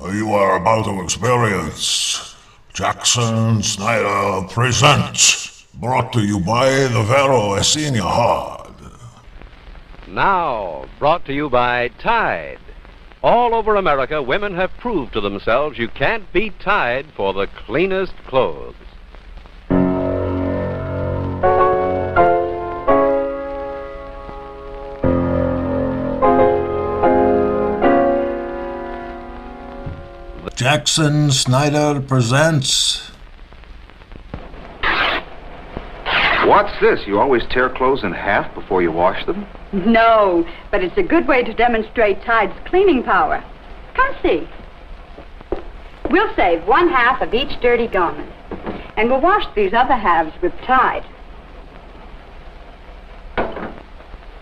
You are about to experience Jackson Snyder Presents, brought to you by the Vero Esenia Hard. Now, brought to you by Tide. All over America, women have proved to themselves you can't beat Tide for the cleanest clothes. Jackson Snyder Presents. What's this? You always tear clothes in half before you wash them? No, but it's a good way to demonstrate Tide's cleaning power. Come see. We'll save one half of each dirty garment, and we'll wash these other halves with Tide.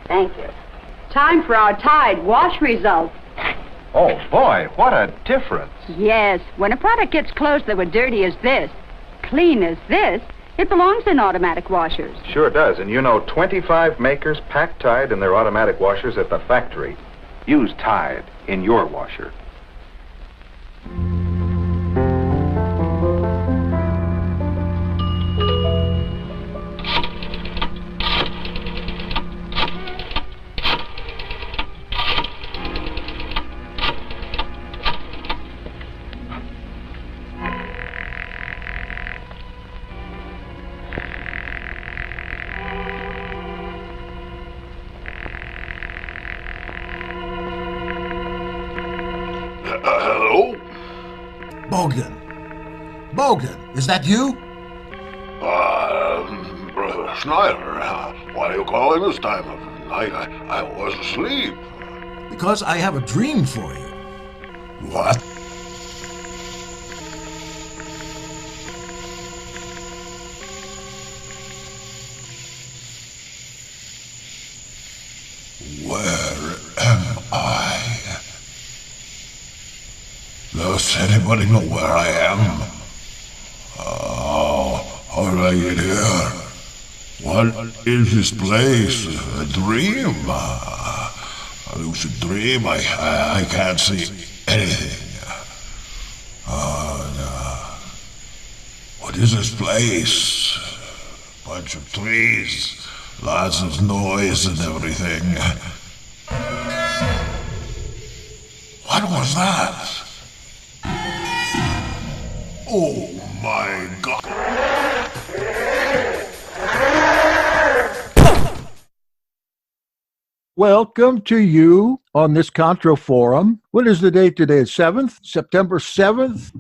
Thank you. Time for our Tide wash results. Oh, boy, what a difference. Yes, when a product gets clothes that were dirty as this, clean as this, it belongs in automatic washers. Sure does, and you know 25 makers pack Tide in their automatic washers at the factory. Use Tide in your washer. Hello? Bogan, is that you? Brother Snyder, why are you calling this time of night? I was asleep. Because I have a dream for you. What? Where am I? Does anybody know where I am? How did I get here? What is this place? A dream? A lucid dream? I can't see anything. What is this place? Bunch of trees, lots of noise and everything. What was that? Oh my God. Welcome to you on this ControForum. What is the date today? It's September 7th,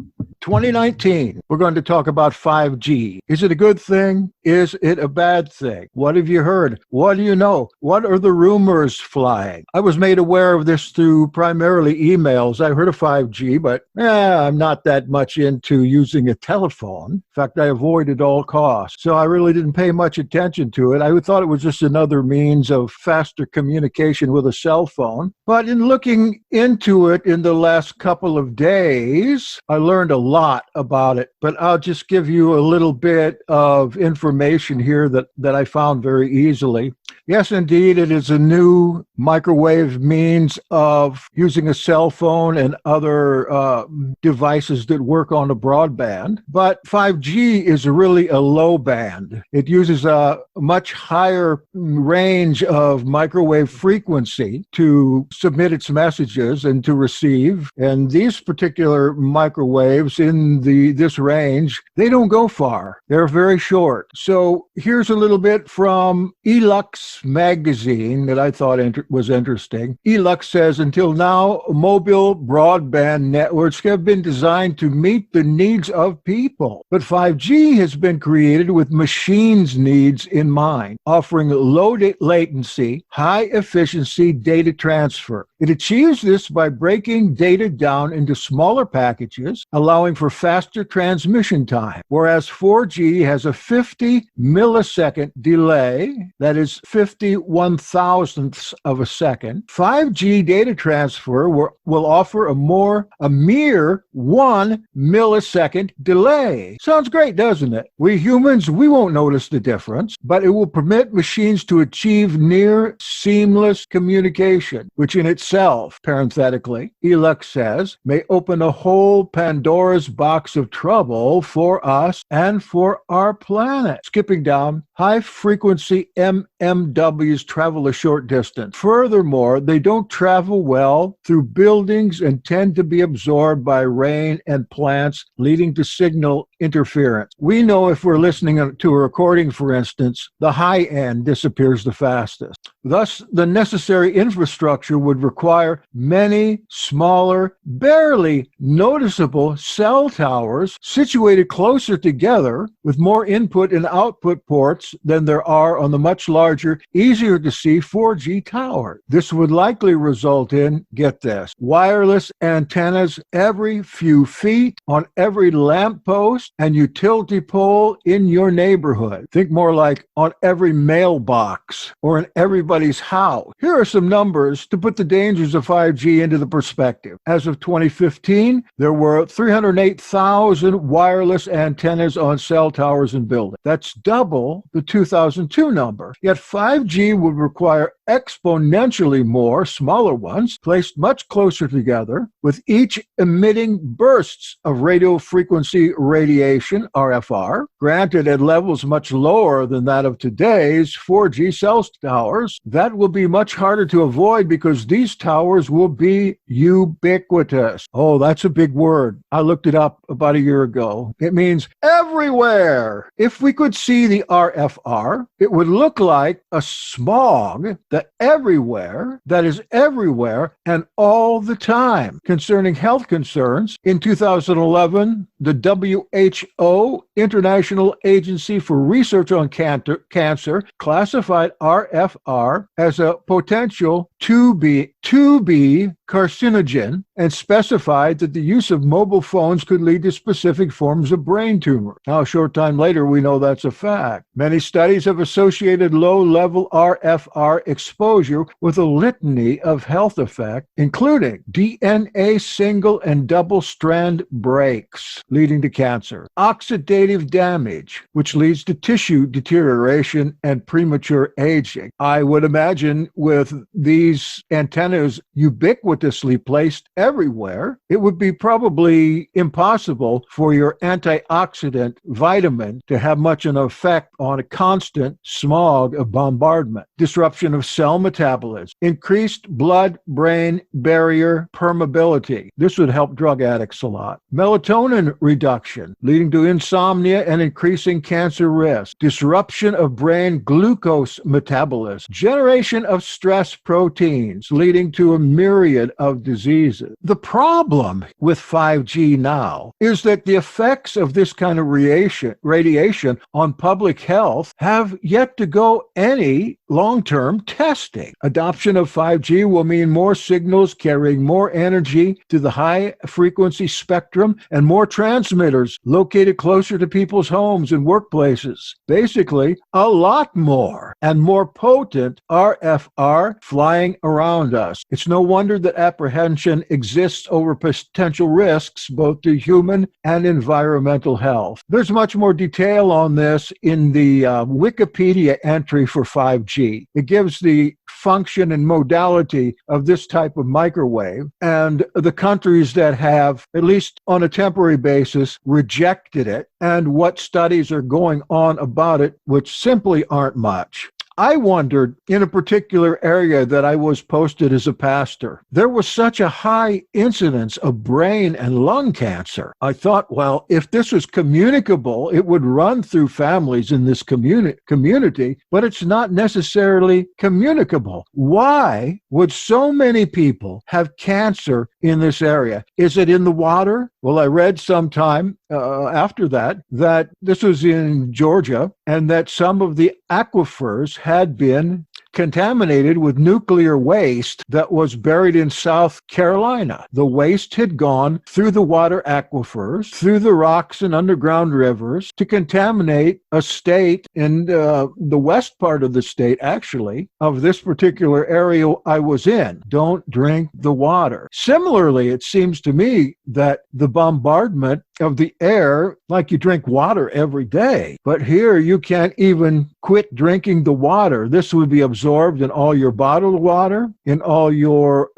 2019. We're going to talk about 5G. Is it a good thing? Is it a bad thing? What have you heard? What do you know? What are the rumors flying? I was made aware of this through primarily emails. I heard of 5G, but I'm not that much into using a telephone. In fact, I avoid at all costs. So I really didn't pay much attention to it. I thought it was just another means of faster communication with a cell phone. But in looking into it in the last couple of days, I learned a lot about it. But I'll just give you a little bit of information here that I found very easily. Yes, indeed, it is a new microwave means of using a cell phone and other devices that work on a broadband. But 5G is really a low band. It uses a much higher range of microwave frequency to submit its messages and to receive. And these particular microwaves in this range, they don't go far. They're very short. So here's a little bit from Elux magazine that I thought was interesting. Elux says, until now, mobile broadband networks have been designed to meet the needs of people. But 5G has been created with machines' needs in mind, offering low latency, high efficiency data transfer. It achieves this by breaking data down into smaller packages, allowing for faster transmission time, whereas 4G has a 50 millisecond delay, that is 50 one-thousandths of of a second. 5G data transfer will offer a mere 1 millisecond delay. Sounds great, doesn't it? We humans, we won't notice the difference, but it will permit machines to achieve near seamless communication, which in itself, parenthetically, Elux says, may open a whole Pandora's box of trouble for us and for our planet. Skipping down, high-frequency MMWs travel a short distance. Furthermore, they don't travel well through buildings and tend to be absorbed by rain and plants, leading to signal interference. We know if we're listening to a recording, for instance, the high end disappears the fastest. Thus, the necessary infrastructure would require many smaller, barely noticeable cell towers situated closer together with more input and output ports than there are on the much larger, easier to see 4G tower. This would likely result in, get this, wireless antennas every few feet on every lamppost and utility pole in your neighborhood. Think more like on every mailbox or in everybody's house. Here are some numbers to put the dangers of 5G into the perspective. As of 2015, there were 308,000 wireless antennas on cell towers in buildings. That's double the 2002 number. Yet 5G would require exponentially more smaller ones placed much closer together, with each emitting bursts of radio frequency radiation, RFR, granted at levels much lower than that of today's 4G cell towers. That will be much harder to avoid because these towers will be ubiquitous. Oh, that's a big word. I looked it up about a year ago. It means everywhere. If we could see the RFR, it would look like a smog that is everywhere and all the time. Concerning health concerns, in 2011, the WHO, International Agency for Research on Cancer, classified RFR as a potential 2B carcinogen and specified that the use of mobile phones could lead to specific forms of brain tumor. Now, a short time later, we know that's a fact. Many studies have associated low-level RFR exposure with a litany of health effects, including DNA single and double-strand breaks, leading to cancer, oxidative damage, which leads to tissue deterioration and premature aging. I would imagine with these antennas ubiquitously placed everywhere, it would be probably impossible for your antioxidant vitamin to have much an effect on a constant smog of bombardment. Disruption of cell metabolism, increased blood-brain barrier permeability. This would help drug addicts a lot. Melatonin reduction, leading to insomnia and increasing cancer risk. Disruption of brain glucose metabolism. Generation of stress proteins, leading to a myriad of diseases. The problem with 5G now is that the effects of this kind of radiation on public health have yet to go any long-term testing. Adoption of 5G will mean more signals carrying more energy to the high-frequency spectrum and more transmitters located closer to people's homes and workplaces. Basically, a lot more and more potent RFR flying around us. It's no wonder that apprehension exists over potential risks both to human and environmental health. There's much more detail on this in the Wikipedia entry for 5G. It gives the function and modality of this type of microwave and the countries that have, at least on a temporary basis, rejected it and what studies are going on about it, which simply aren't much. I wondered, in a particular area that I was posted as a pastor, there was such a high incidence of brain and lung cancer. I thought, well, if this was communicable, it would run through families in this community, but it's not necessarily communicable. Why would so many people have cancer in this area? Is it in the water? Well, I read sometime after that this was in Georgia and that some of the aquifers had been contaminated with nuclear waste that was buried in South Carolina. The waste had gone through the water aquifers, through the rocks and underground rivers to contaminate a state in the west part of the state, actually, of this particular area I was in. Don't drink the water. Similarly, it seems to me that the bombardment of the air, like you drink water every day, but here you can't even quit drinking the water. This would be absorbed in all your bottled water, in all your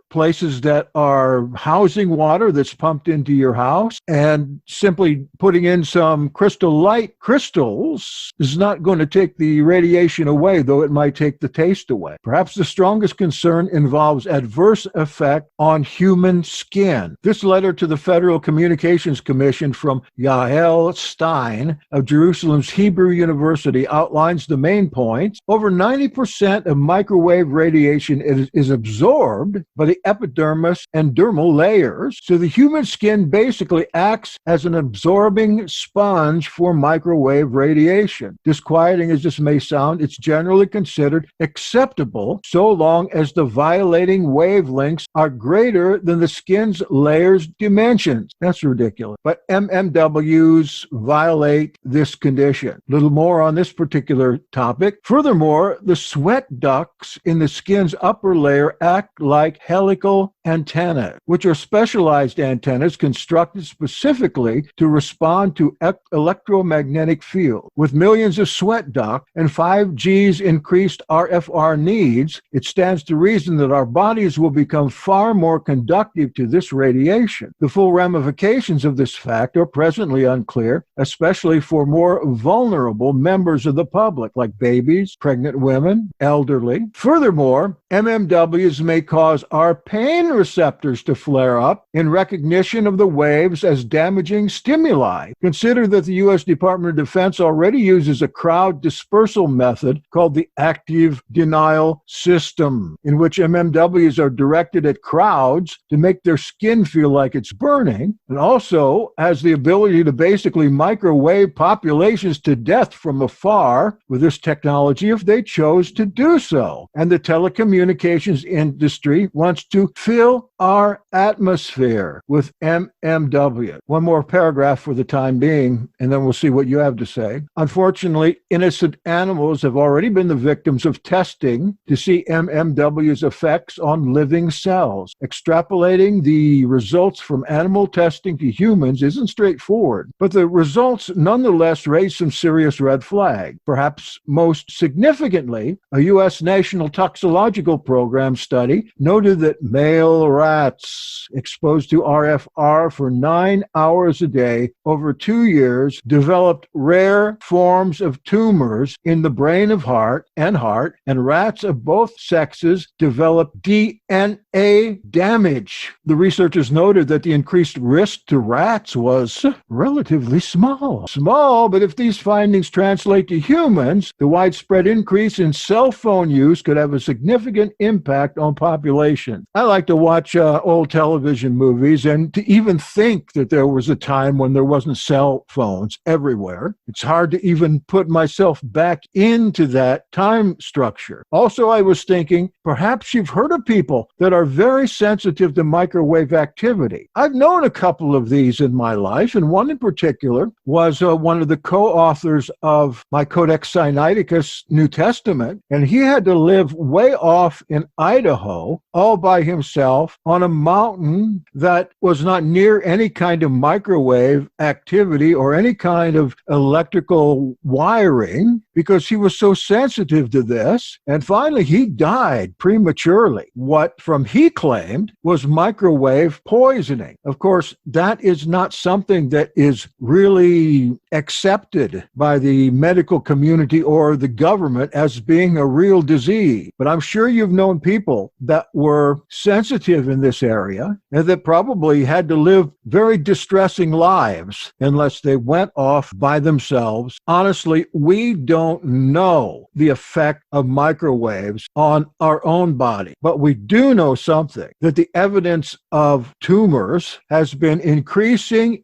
places that are housing water that's pumped into your house, and simply putting in some Crystal Light crystals is not going to take the radiation away, though it might take the taste away. Perhaps the strongest concern involves adverse effect on human skin. This letter to the Federal Communications Commission from Yael Stein of Jerusalem's Hebrew University outlines the main points. Over 90% of microwave radiation is absorbed by the epidermis and dermal layers, so the human skin basically acts as an absorbing sponge for microwave radiation. Disquieting as this may sound, it's generally considered acceptable so long as the violating wavelengths are greater than the skin's layers dimensions. That's ridiculous. But MMWs violate this condition. Little more on this particular topic. Furthermore, the sweat ducts in the skin's upper layer act like helical antennae, which are specialized antennas constructed specifically to respond to electromagnetic field. With millions of sweat ducts and 5G's increased RFR needs, it stands to reason that our bodies will become far more conductive to this radiation. The full ramifications of this fact are presently unclear, especially for more vulnerable members of the public, like babies, pregnant women, elderly. Furthermore, MMWs may cause our pain receptors to flare up in recognition of the waves as damaging stimuli. Consider that the U.S. Department of Defense already uses a crowd dispersal method called the active denial system, in which MMWs are directed at crowds to make their skin feel like it's burning, and also has the ability to basically microwave populations to death from afar with this technology if they chose to do so. And the telecommunications industry wants to fill our atmosphere with MMW. One more paragraph for the time being, and then we'll see what you have to say. Unfortunately, innocent animals have already been the victims of testing to see MMW's effects on living cells. Extrapolating the results from animal testing to humans isn't straightforward, but the results nonetheless raise some serious red flags. Perhaps most significantly, a U.S. National Toxicological Program study noted that male rats exposed to RFR for 9 hours a day over 2 years developed rare forms of tumors in the brain of heart, and rats of both sexes developed DNA damage. The researchers noted that the increased risk to rats was relatively small. But if these findings translate to humans, the widespread increase in cell phone use could have a significant impact on population. I like to watch old television movies, and to even think that there was a time when there wasn't cell phones everywhere. It's hard to even put myself back into that time structure. Also, I was thinking, perhaps you've heard of people that are very sensitive to microwave activity. I've known a couple of these in my life, and one in particular was one of the co-authors of my Codex Sinaiticus New Testament, and he had to live way off in Idaho all by himself on a mountain that was not near any kind of microwave activity or any kind of electrical wiring, because he was so sensitive to this. And finally, he died prematurely. What from he claimed was microwave poisoning. Of course, that is not something that is really accepted by the medical community or the government as being a real disease. But I'm sure you've known people that were sensitive in this area and that probably had to live very distressing lives unless they went off by themselves. Honestly, we don't know the effect of microwaves on our own body, but we do know something, that the evidence of tumors has been increasing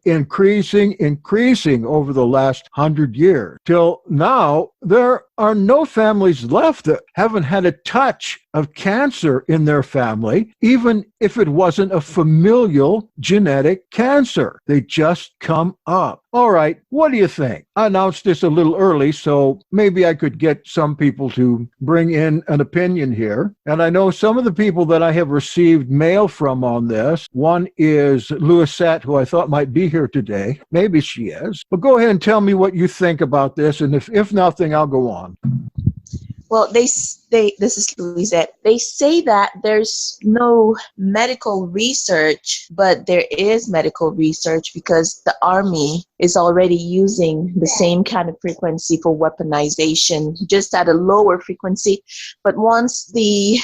over the last 100 years. Till now, there are no families left that haven't had a touch of cancer in their family, even if it wasn't a familial genetic cancer. They just come up. All right, what do you think? I announced this a little early, so maybe I could get some people to bring in an opinion here. And I know some of the people that I have received mail from on this. One is Louisette, who I thought might be here today. Maybe she is. But go ahead and tell me what you think about this, and if nothing, I'll go on. Well, this is Louisette. They say that there's no medical research, but there is medical research because the Army is already using the same kind of frequency for weaponization, just at a lower frequency. But once the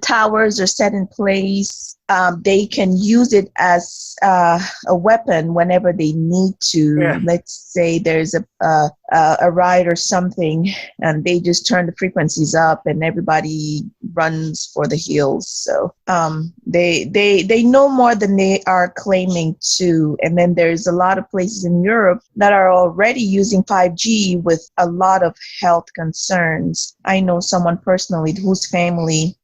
towers are set in place, they can use it as a weapon whenever they need to. Yeah. Let's say there's a riot or something, and they just turn the frequencies up, and everybody runs for the hills. So they know more than they are claiming to. And then there's a lot of places in Europe that are already using 5G with a lot of health concerns. I know someone personally whose family,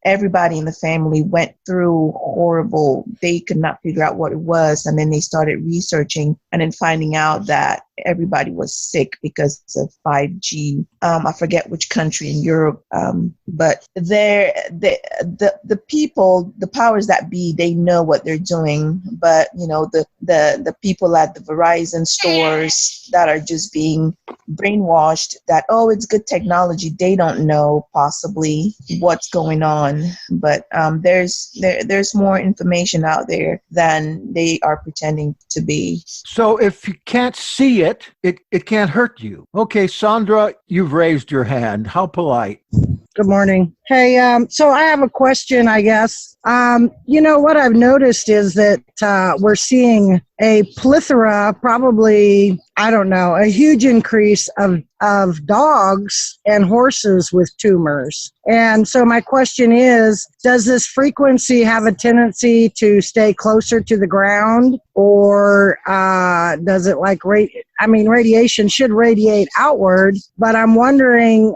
everybody in the family went through horrible, they could not figure out what it was, and then they started researching and then finding out that everybody was sick because of 5G. I forget which country in Europe, but the people, the powers that be, they know what they're doing. But the people at the Verizon stores that are just being brainwashed that, oh, it's good technology. They don't know possibly what's going on. But there's more information out there than they are pretending to be. So if you can't see it can't hurt you. Okay, Sandra, you've raised your hand. How polite. Good morning. Hey, so I have a question, I guess. What I've noticed is that we're seeing a plethora, probably, I don't know, a huge increase of dogs and horses with tumors. And so my question is, does this frequency have a tendency to stay closer to the ground, or does it radiation should radiate outward, but I'm wondering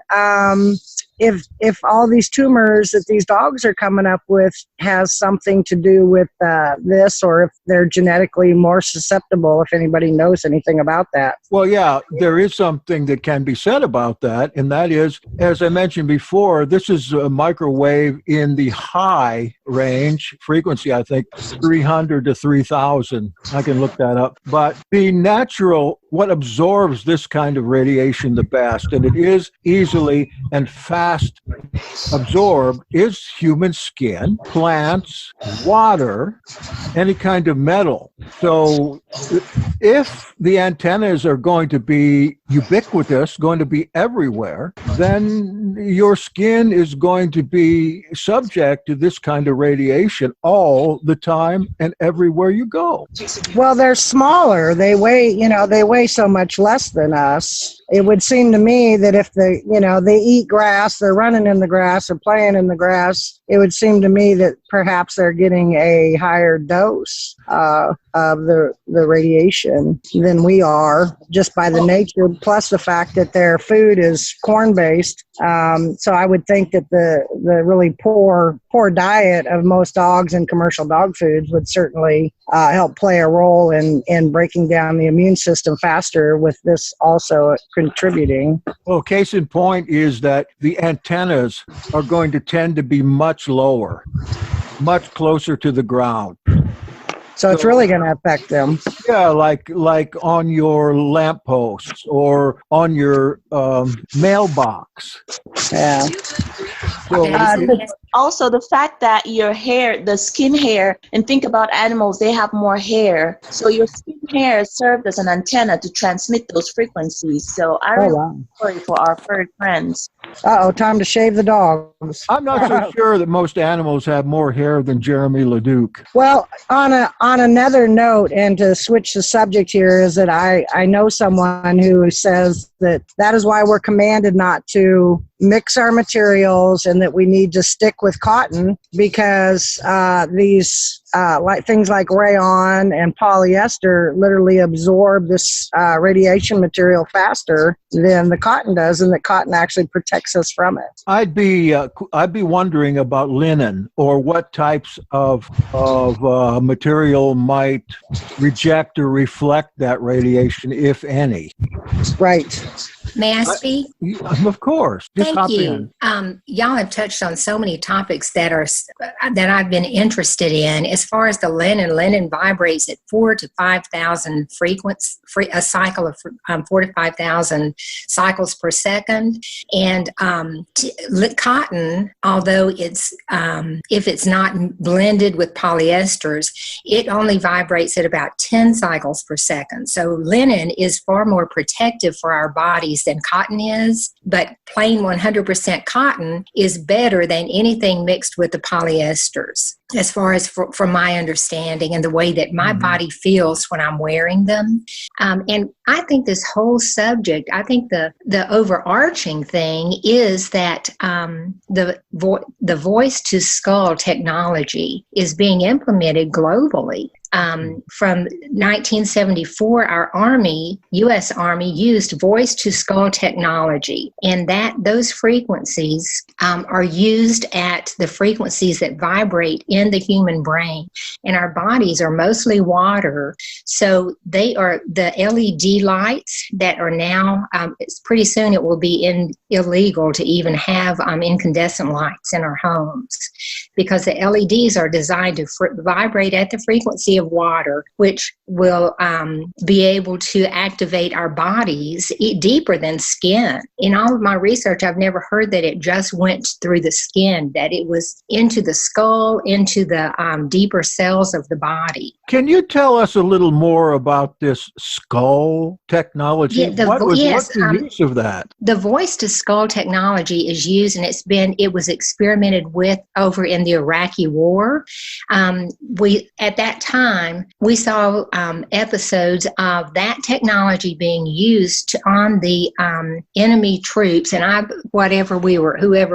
if all these tumors that these dogs are coming up with has something to do with this, or if they're genetically more susceptible, if anybody knows anything about that. Well, yeah, there is something that can be said about that, and that is, as I mentioned before, this is a microwave in the high range frequency, I think 300 to 3,000. I can look that up. But the natural, what absorbs this kind of radiation the best, and it is easily and fast absorbed, is human skin, plants, water, any kind of metal. So if the antennas are going to be ubiquitous, going to be everywhere, then your skin is going to be subject to this kind of radiation all the time and everywhere you go. Well, they're smaller. They weigh so much less than us. It would seem to me that if they eat grass, they're running in the grass or playing in the grass, it would seem to me that perhaps they're getting a higher dose of the radiation than we are, just by the nature, plus the fact that their food is corn-based. So I would think that the really poor diet of most dogs and commercial dog foods would certainly help play a role in breaking down the immune system faster, with this also contributing. Well, case in point is that the antennas are going to tend to be much lower, much closer to the ground. So it's really going to affect them. Yeah, like on your lampposts or on your mailbox. Yeah. So, also, the fact that your hair, the skin hair, and think about animals, they have more hair. So your skin hair served as an antenna to transmit those frequencies. So I really worry for our furry friends. Time to shave the dogs. I'm not so sure that most animals have more hair than Jeremy Leduc. Well, on another note, and to switch the subject here, is that I know someone who says that is why we're commanded not to mix our materials, and that we need to stick work with cotton because these like things like rayon and polyester literally absorb this radiation material faster than the cotton does, and that cotton actually protects us from it. I'd be wondering about linen, or what types of material might reject or reflect that radiation, if any. Right. May I speak? Of course. Just hop Thank you. Y'all have touched on so many topics that I've been interested in. As far as the linen vibrates at 4,000 to 5,000 a cycle of 4,000 to 5,000 cycles per second. And cotton, although it's if it's not blended with polyesters, it only vibrates at about 10 cycles per second. So linen is far more protective for our bodies than cotton is, but plain 100% cotton is better than anything mixed with the polyesters, as far as from my understanding and the way that my body feels when I'm wearing them. And I think this whole subject, I think the overarching thing is that the voice-to-skull technology is being implemented globally. From 1974, our Army, U.S. Army, used voice-to-skull technology, and those frequencies are used at the frequencies that vibrate in the human brain. And our bodies are mostly water, so they are the LED lights that are now, pretty soon it will be illegal to even have incandescent lights in our homes, because the LEDs are designed to vibrate at the frequency of water, which will be able to activate our bodies deeper than skin. In all of my research, I've never heard that it just went through the skin, that it was into the skull, into the deeper cells of the body. Can you tell us a little more about this skull technology? Yeah, what's the use of that? The voice-to-skull technology is used, and it was experimented with over in the Iraqi war. At that time, we saw episodes of that technology being used on the enemy troops, and whoever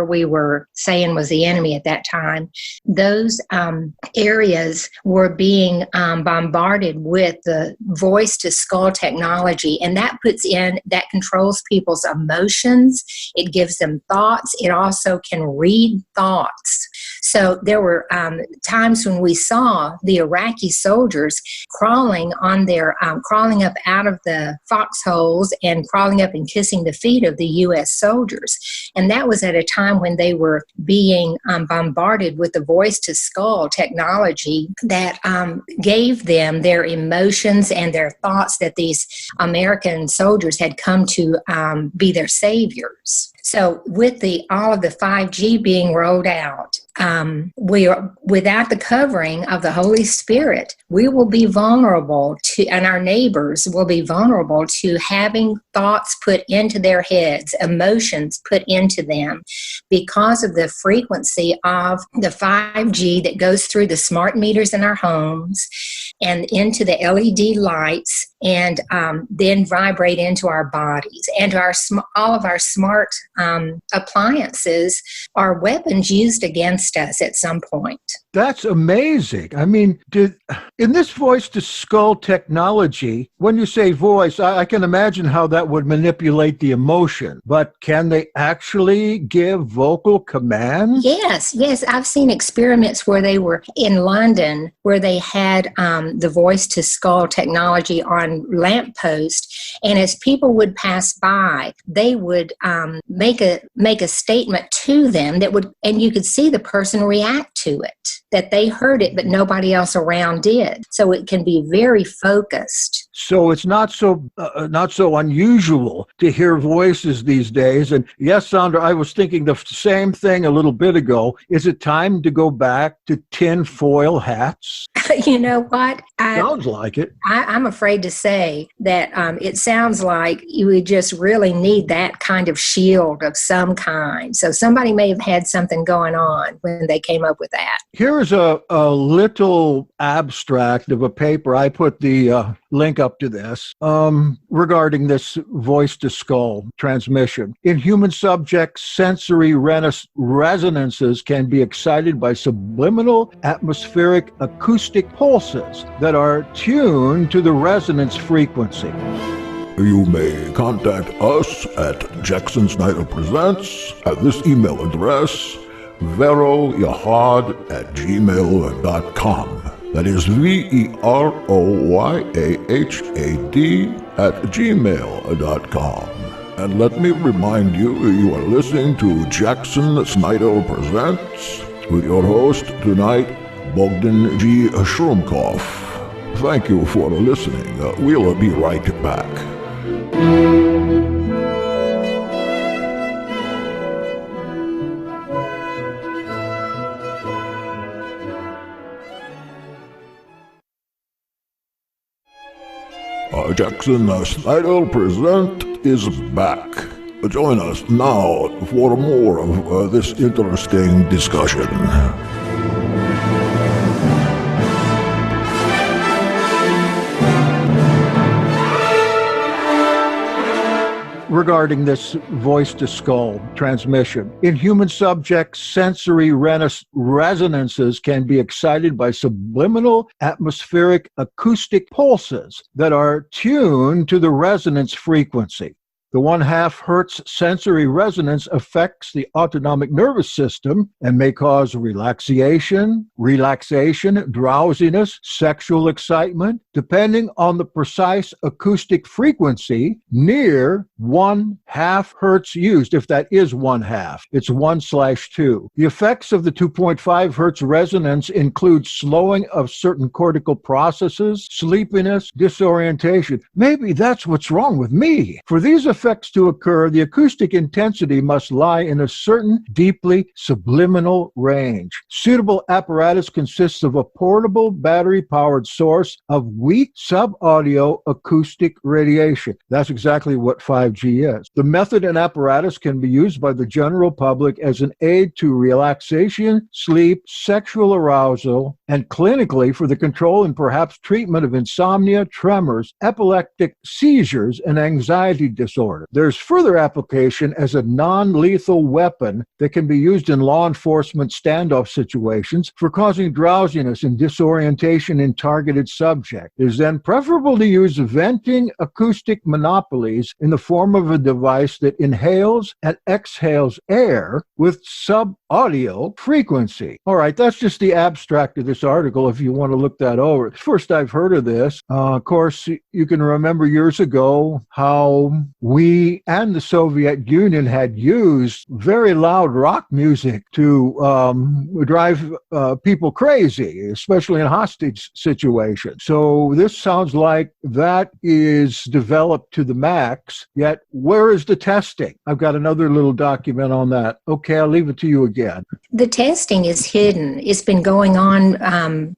we were saying was the enemy at that time. Those areas were being bombarded with the voice-to-skull technology, and that controls people's emotions. It gives them thoughts. It also can read thoughts. So there were times when we saw the Iraqi soldiers crawling up out of the foxholes and crawling up and kissing the feet of the U.S. soldiers. And that was at a time when they were being bombarded with the voice-to-skull technology that gave them their emotions and their thoughts, that these American soldiers had come to be their saviors. So with all of the 5G being rolled out, we are, without the covering of the Holy Spirit, we will be vulnerable to, and our neighbors will be vulnerable to having thoughts put into their heads, emotions put into them, because of the frequency of the 5G that goes through the smart meters in our homes and into the LED lights, and then vibrate into our bodies. And all of our smart appliances are weapons used against us at some point. That's amazing. I mean, in this voice-to-skull technology, when you say voice, I can imagine how that would manipulate the emotion. But can they actually give vocal commands? Yes. I've seen experiments where they were in London, where they had the voice-to-skull technology on lampposts, and as people would pass by, they would make a statement to them and you could see the person react to it, that they heard it, but nobody else around did. So it can be very focused. So it's not so unusual to hear voices these days. And yes, Sandra, I was thinking the same thing a little bit ago. Is it time to go back to tinfoil hats? You know what? Sounds like it. I'm afraid to say that it sounds like you would just really need that kind of shield of some kind. So somebody may have had something going on when they came up with that. Here's a little abstract of a paper. I put the link up up to this regarding this voice-to-skull transmission. In human subjects, sensory resonances can be excited by subliminal atmospheric acoustic pulses that are tuned to the resonance frequency. You may contact us at Jackson Snyder Presents at this email address, veroyahad@gmail.com. That is veroyahad@gmail.com. And let me remind you, you are listening to Jackson Snyder Presents with your host tonight, Bogdan G. Shrumkov. Thank you for listening. We'll be right back. Jackson Snyder Present is back. Join us now for more of this interesting discussion. Regarding this voice-to-skull transmission. In human subjects, sensory resonances can be excited by subliminal atmospheric acoustic pulses that are tuned to the resonance frequency. The 1/2 hertz sensory resonance affects the autonomic nervous system and may cause relaxation, drowsiness, sexual excitement, depending on the precise acoustic frequency near 1/2 hertz used, if that is 1/2. It's 1/2. The effects of the 2.5 hertz resonance include slowing of certain cortical processes, sleepiness, disorientation. Maybe that's what's wrong with me. For these effects to occur, the acoustic intensity must lie in a certain deeply subliminal range. Suitable apparatus consists of a portable battery-powered source of weak sub-audio acoustic radiation. That's exactly what 5G is. The method and apparatus can be used by the general public as an aid to relaxation, sleep, sexual arousal, and clinically for the control and perhaps treatment of insomnia, tremors, epileptic seizures, and anxiety disorder. There's further application as a non-lethal weapon that can be used in law enforcement standoff situations for causing drowsiness and disorientation in targeted subjects. It is then preferable to use venting acoustic monopolies in the form of a device that inhales and exhales air with sub-audio frequency. All right, that's just the abstract of this article if you want to look that over. First I've heard of this. Of course, you can remember years ago how we and the Soviet Union had used very loud rock music to drive people crazy, especially in hostage situations. So this sounds like that is developed to the max, yet where is the testing? I've got another little document on that. Okay, I'll leave it to you again. The testing is hidden. It's been going on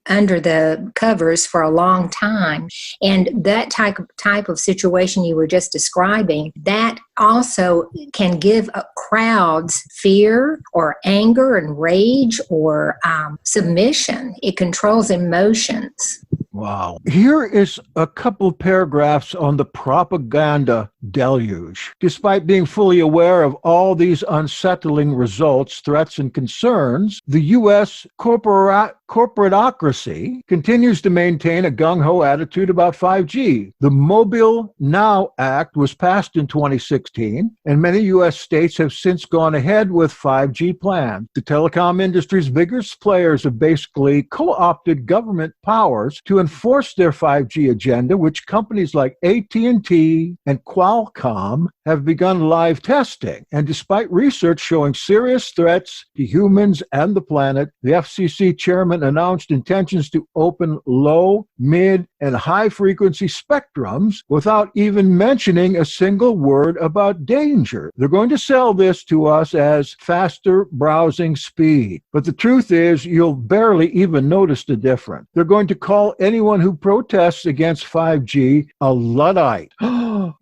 under the covers for a long time. And that type of situation you were just describing, that also can give crowds fear or anger and rage or submission. It controls emotions. Wow. Here is a couple paragraphs on the propaganda deluge. Despite being fully aware of all these unsettling results, threats, and concerns, the U.S. corporatocracy continues to maintain a gung-ho attitude about 5G. The Mobile Now Act was passed in 2016, and many U.S. states have since gone ahead with 5G plans. The telecom industry's biggest players have basically co-opted government powers to enforce their 5G agenda, which companies like AT&T and Qualcomm have begun live testing. And despite research showing serious threats to humans and the planet, the FCC chairman announced intentions to open low, mid, and high-frequency spectrums without even mentioning a single word about danger. They're going to sell this to us as faster browsing speed. But the truth is, you'll barely even notice the difference. They're going to call anyone who protests against 5G a Luddite.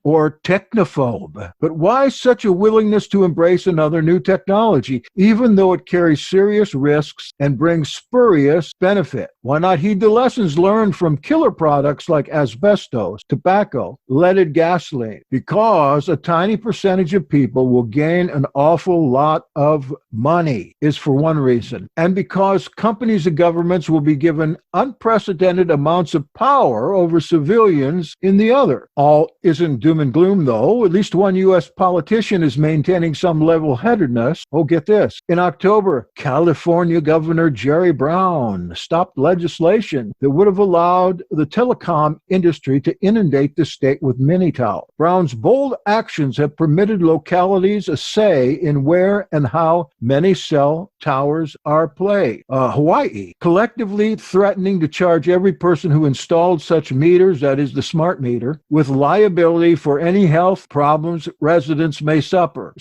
or technophobe. But why such a willingness to embrace another new technology, even though it carries serious risks and brings spurious benefit? Why not heed the lessons learned from killer products like asbestos, tobacco, leaded gasoline? Because a tiny percentage of people will gain an awful lot of money is for one reason. And because companies and governments will be given unprecedented amounts of power over civilians in the other. All isn't doom and gloom, though. At least one U.S. politician is maintaining some level-headedness. Oh, get this. In October, California Governor Jerry Brown stopped legislation that would have allowed the telecom industry to inundate the state with mini towers. Brown's bold actions have permitted localities a say in where and how many cell towers are played. Hawaii, collectively threatening to charge every person who installed such meters, that is the smart meter, with liability for any health problems residents may suffer.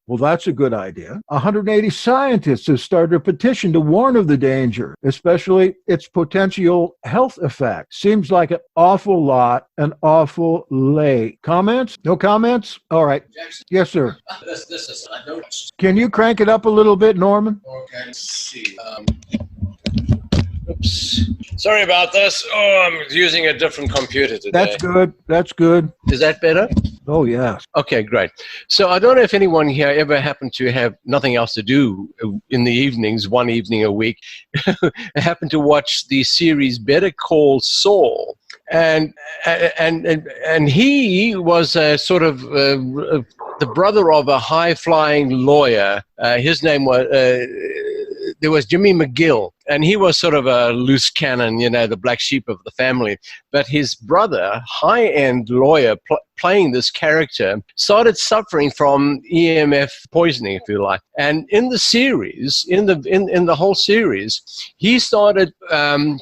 Well, that's a good idea. 180 scientists have started a petition to warn of the danger, especially its potential health effect. Seems like an awful lot, an awful late. Comments? No comments? All right. Yes, sir. This is, I noticed. Can you crank it up a little bit, Norman? Okay, let's see. Oops. Sorry about this. Oh, I'm using a different computer today. That's good. That's good. Is that better? Oh, yes. Okay, great. So I don't know if anyone here ever happened to have nothing else to do in the evenings, one evening a week, happened to watch the series Better Call Saul. And he was a sort of the brother of a high-flying lawyer. His name was there was Jimmy McGill, and he was sort of a loose cannon, you know, the black sheep of the family. But his brother, high-end lawyer, playing this character, started suffering from EMF poisoning, if you like. And in the series, in the whole series, he started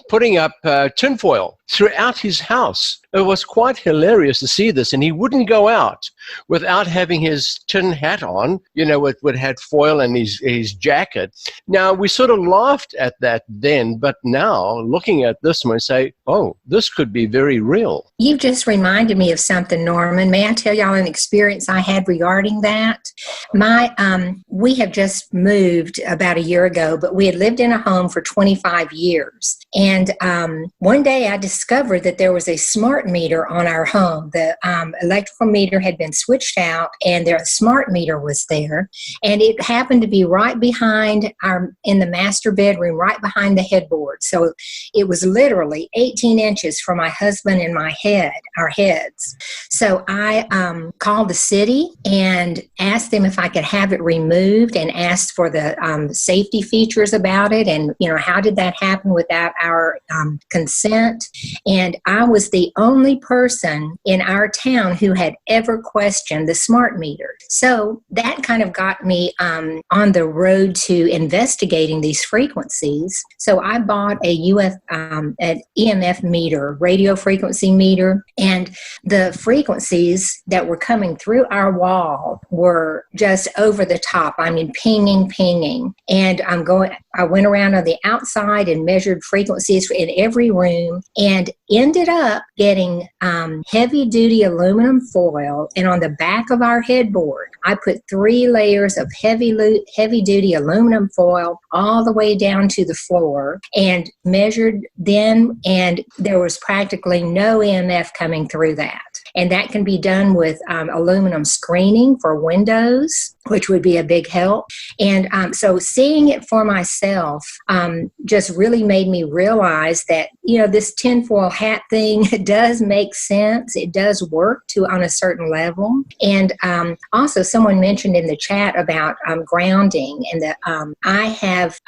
putting up tinfoil throughout his house. It was quite hilarious to see this, and he wouldn't go out without having his tin hat on, you know, with had foil and his jacket. Now, we sort of laughed at that then, but now, looking at this one, say, oh, this could be very real. You just reminded me of something, Norman. May I tell y'all an experience I had regarding that? We have just moved about a year ago, but we had lived in a home for 25 years. And one day I discovered that there was a smart meter on our home. The electrical meter had been switched out, and their smart meter was there. And it happened to be right behind in the master bedroom, right behind the headboard. So it was literally 18 inches from my husband and our heads. So I called the city and asked them if I could have it removed, and asked for the safety features about it, and, you know, how did that happen without our consent. And I was the only person in our town who had ever questioned the smart meter. So that kind of got me on the road to investigating these frequencies. So I bought an EMF meter, radio frequency meter, and the frequencies that were coming through our wall were just over the top. I mean, pinging. And I went around on the outside and measured frequencies in every room, and ended up getting heavy-duty aluminum foil. And on the back of our headboard, I put 3 layers of heavy-duty aluminum foil all the way down to the floor, and measured them, and there was practically no EMF coming through that. And that can be done with aluminum screening for windows, which would be a big help. And so seeing it for myself just really made me realize that, you know, this tinfoil hat thing does make sense. It does work on a certain level. And also someone mentioned in the chat about grounding, and that I have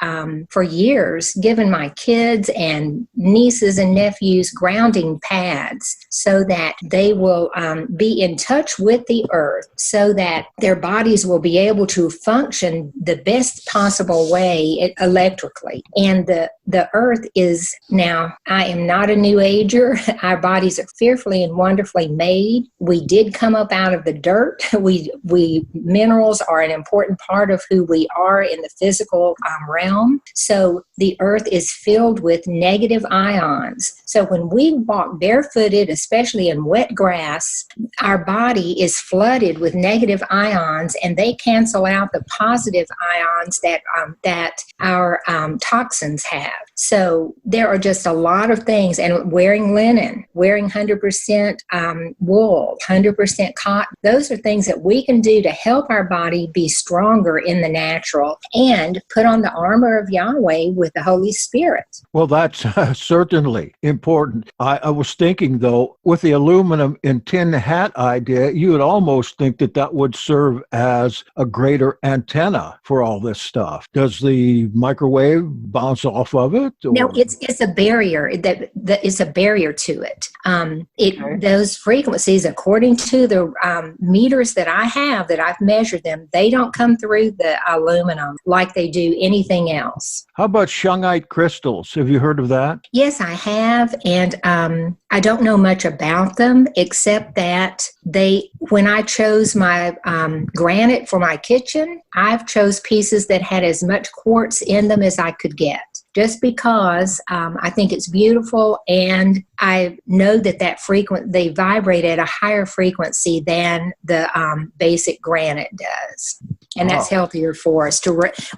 for years given my kids and nieces and nephews grounding pads so that they will be in touch with the earth, so that their bodies will be able to function the best possible way electrically. And the earth is now, I am not a new ager. Our bodies are fearfully and wonderfully made. We did come up out of the dirt. Minerals are an important part of who we are in the physical realm. So the earth is filled with negative ions. So when we walk barefooted, especially in wet grass, our body is flooded with negative ions, and they cancel out the positive ions that our toxins have. So there are just a lot of things. And wearing linen, wearing 100% wool, 100% cotton, those are things that we can do to help our body be stronger in the natural and put on the armor of Yahweh with the Holy Spirit. Well, that's certainly important. I was thinking, though, with the aluminum and tin hat idea, you would almost think that would serve as a greater antenna for all this stuff. Does the microwave bounce off of it? Or? No, it's a barrier. That is a barrier to it. Those frequencies, according to the meters that I have, that I've measured them, they don't come through the aluminum like they do anything else. How about shungite crystals? Have you heard of that? Yes, I have, and I don't know much about them except that when I chose my granite for my kitchen, I've chose pieces that had as much quartz in them as I could get. Just because I think it's beautiful, and I know that they vibrate at a higher frequency than the basic granite does. And that's healthier for us.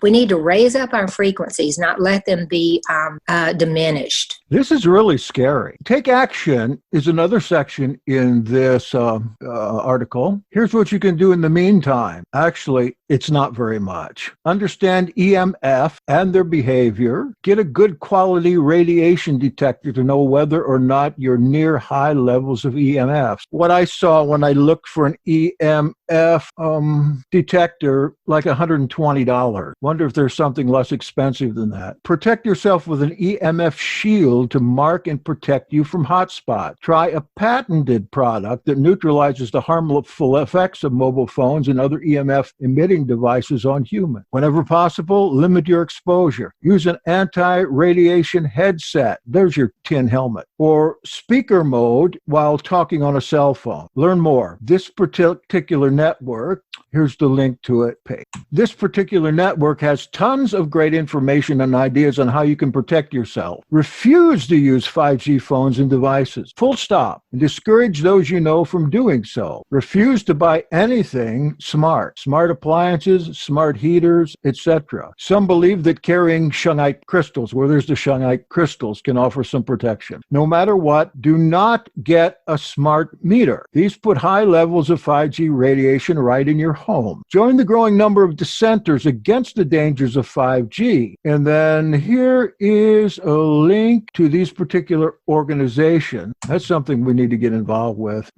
We need to raise up our frequencies, not let them be diminished. This is really scary. Take action is another section in this article. Here's what you can do in the meantime. Actually, it's not very much. Understand EMF and their behavior. Get a good quality radiation detector to know whether or not you're near high levels of EMFs. What I saw when I looked for an EMF detector, like $120. Wonder if there's something less expensive than that. Protect yourself with an EMF shield to mark and protect you from hotspots. Try a patented product that neutralizes the harmful effects of mobile phones and other EMF emitting devices on humans. Whenever possible, limit your exposure. Use an anti-radiation headset. There's your tin helmet. Or speaker mode while talking on a cell phone. Learn more. This particular network, here's the link to it page. This particular network has tons of great information and ideas on how you can protect yourself. Refuse to use 5G phones and devices. Full stop. And discourage those you know from doing so. Refuse to buy anything smart. Smart appliances, smart heaters, etc. Some believe that carrying shungite crystals, where there's the shungite crystals, can offer some protection. No matter what, do not get a smart meter. These put high levels of 5G radiation right in your home. Join the growing number of dissenters against the dangers of 5G. And then here is a link to these particular organizations. That's something we need to get involved with.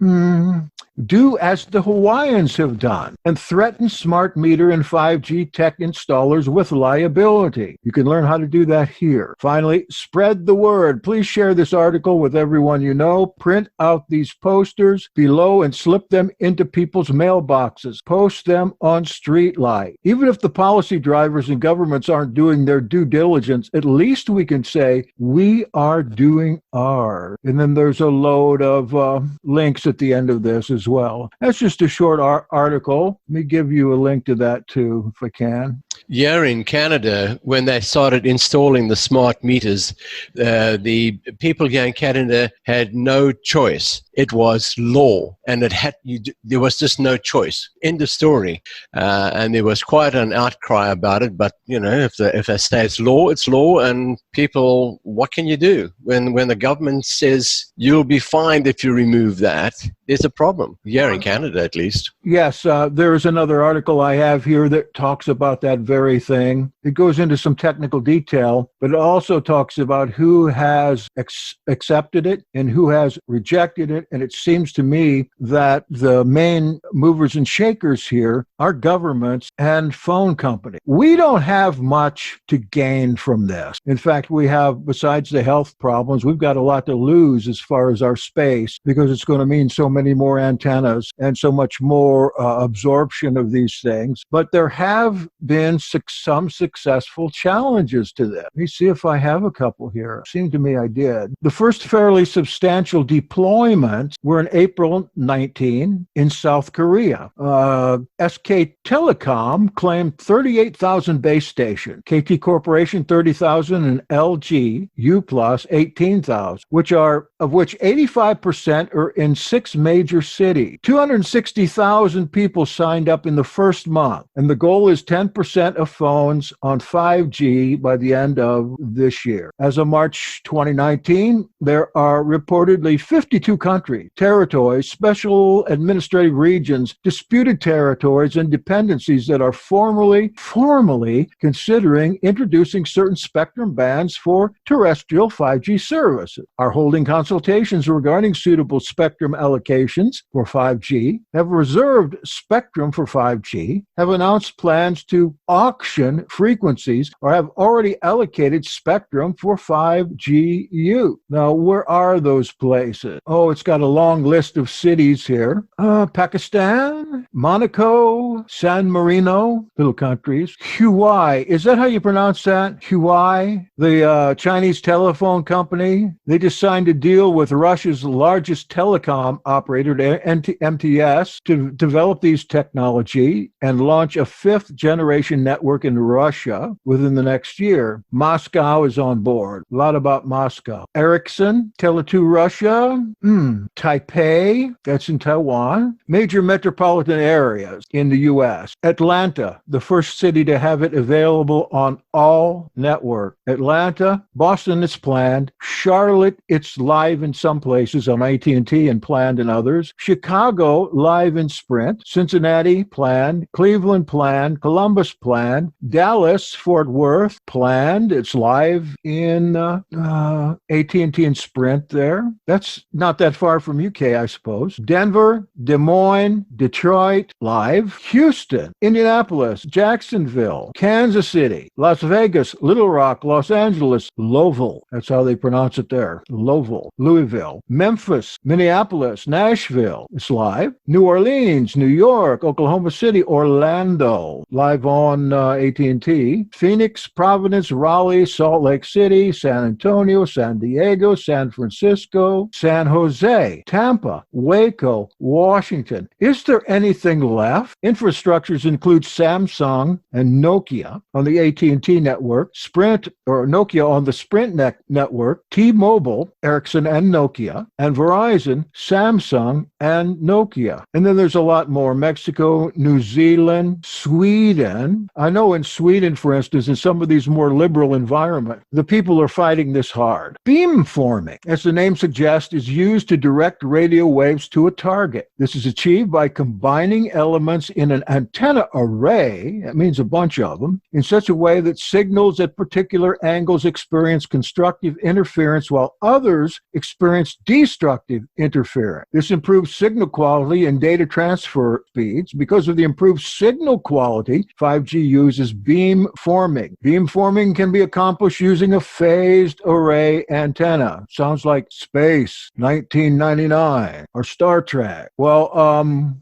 Do as the Hawaiians have done and threaten smart meter and 5G tech installers with liability. You can learn how to do that here. Finally, spread the word. Please share this article with everyone you know. Print out these posters below and slip them into people's mailboxes. Post them on streetlight. Even if the policy drivers and governments aren't doing their due diligence, at least we can say we are doing ours. And then there's a load of links at the end of this as well. That's just a short article. Let me give you a link to that too, if I can. Yeah, in Canada, when they started installing the smart meters, the people here in Canada had no choice. It was law, and there was just no choice. End of story. And there was quite an outcry about it. But if they say it's law, and people, what can you do when the government says you'll be fined if you remove that? There's a problem here in Canada, at least. Yes, there is another article I have here that talks about that very thing. It goes into some technical detail, but it also talks about who has accepted it and who has rejected it. And it seems to me that the main movers and shakers here are governments and phone companies. We don't have much to gain from this. In fact, we have, besides the health problems, we've got a lot to lose as far as our space, because it's going to mean so many many more antennas and so much more absorption of these things. But there have been some successful challenges to this. Let me see if I have a couple here. Seemed to me I did. The first fairly substantial deployments were in April 19 in South Korea. SK Telecom claimed 38,000 base stations, KT Corporation 30,000, and LG U Plus 18,000, of which 85% are in 6 major cities. 260,000 people signed up in the first month, and the goal is 10% of phones on 5G by the end of this year. As of March 2019, there are reportedly 52 countries, territories, special administrative regions, disputed territories, and dependencies that are formally considering introducing certain spectrum bands for terrestrial 5G services, are holding consultations regarding suitable spectrum allocations for 5G, have reserved spectrum for 5G, have announced plans to auction frequencies, or have already allocated spectrum for 5G use. Now, where are those places? Oh, it's got a long list of cities here. Pakistan, Monaco, San Marino, little countries. Huawei, is that how you pronounce that? Huawei, the Chinese telephone company. They just signed a deal with Russia's largest telecom operator, MTS, to develop these technology and launch a 5th generation network in Russia within the next year. Moscow is on board. A lot about Moscow. Ericsson, Tele2 Russia, Taipei, that's in Taiwan. Major metropolitan areas in the U.S. Atlanta, the first city to have it available on all network. Atlanta, Boston is planned. Charlotte, it's live in some places on AT&T and planned in others. Chicago, live in Sprint. Cincinnati, planned. Cleveland, planned. Columbus, planned. Dallas, Fort Worth, planned. It's live in AT&T and Sprint there. That's not that far from UK, I suppose. Denver, Des Moines, Detroit, live. Houston, Indianapolis, Jacksonville, Kansas City, Las Vegas, Little Rock, Los Angeles, Lowville. That's how they pronounce it there. Lowville, Louisville, Memphis, Minneapolis, Nashville. It's live. New Orleans, New York, Oklahoma City, Orlando, live on AT&T. Phoenix, Providence, Raleigh, Salt Lake City, San Antonio, San Diego, San Francisco, San Jose, Tampa, Waco, Washington. Is there anything left? Infrastructures include Samsung and Nokia on the AT&T network, Sprint or Nokia on the Sprint network, T-Mobile, Ericsson and Nokia, and Verizon, Samsung and Nokia. And then there's a lot more. Mexico, New Zealand, Sweden. I know in Sweden, for instance, in some of these more liberal environments, the people are fighting this hard. Beamforming, as the name suggests, is used to direct radio waves to a target. This is achieved by combining elements in an antenna array, that means a bunch of them, in such a way that signals at particular angles experience constructive interference while others experience destructive interference. This improves signal quality and data transfer speeds. Because of the improved signal quality, 5G uses beamforming. Beamforming can be accomplished using a phased array antenna. Sounds like space, 1999, or Star Trek. Well,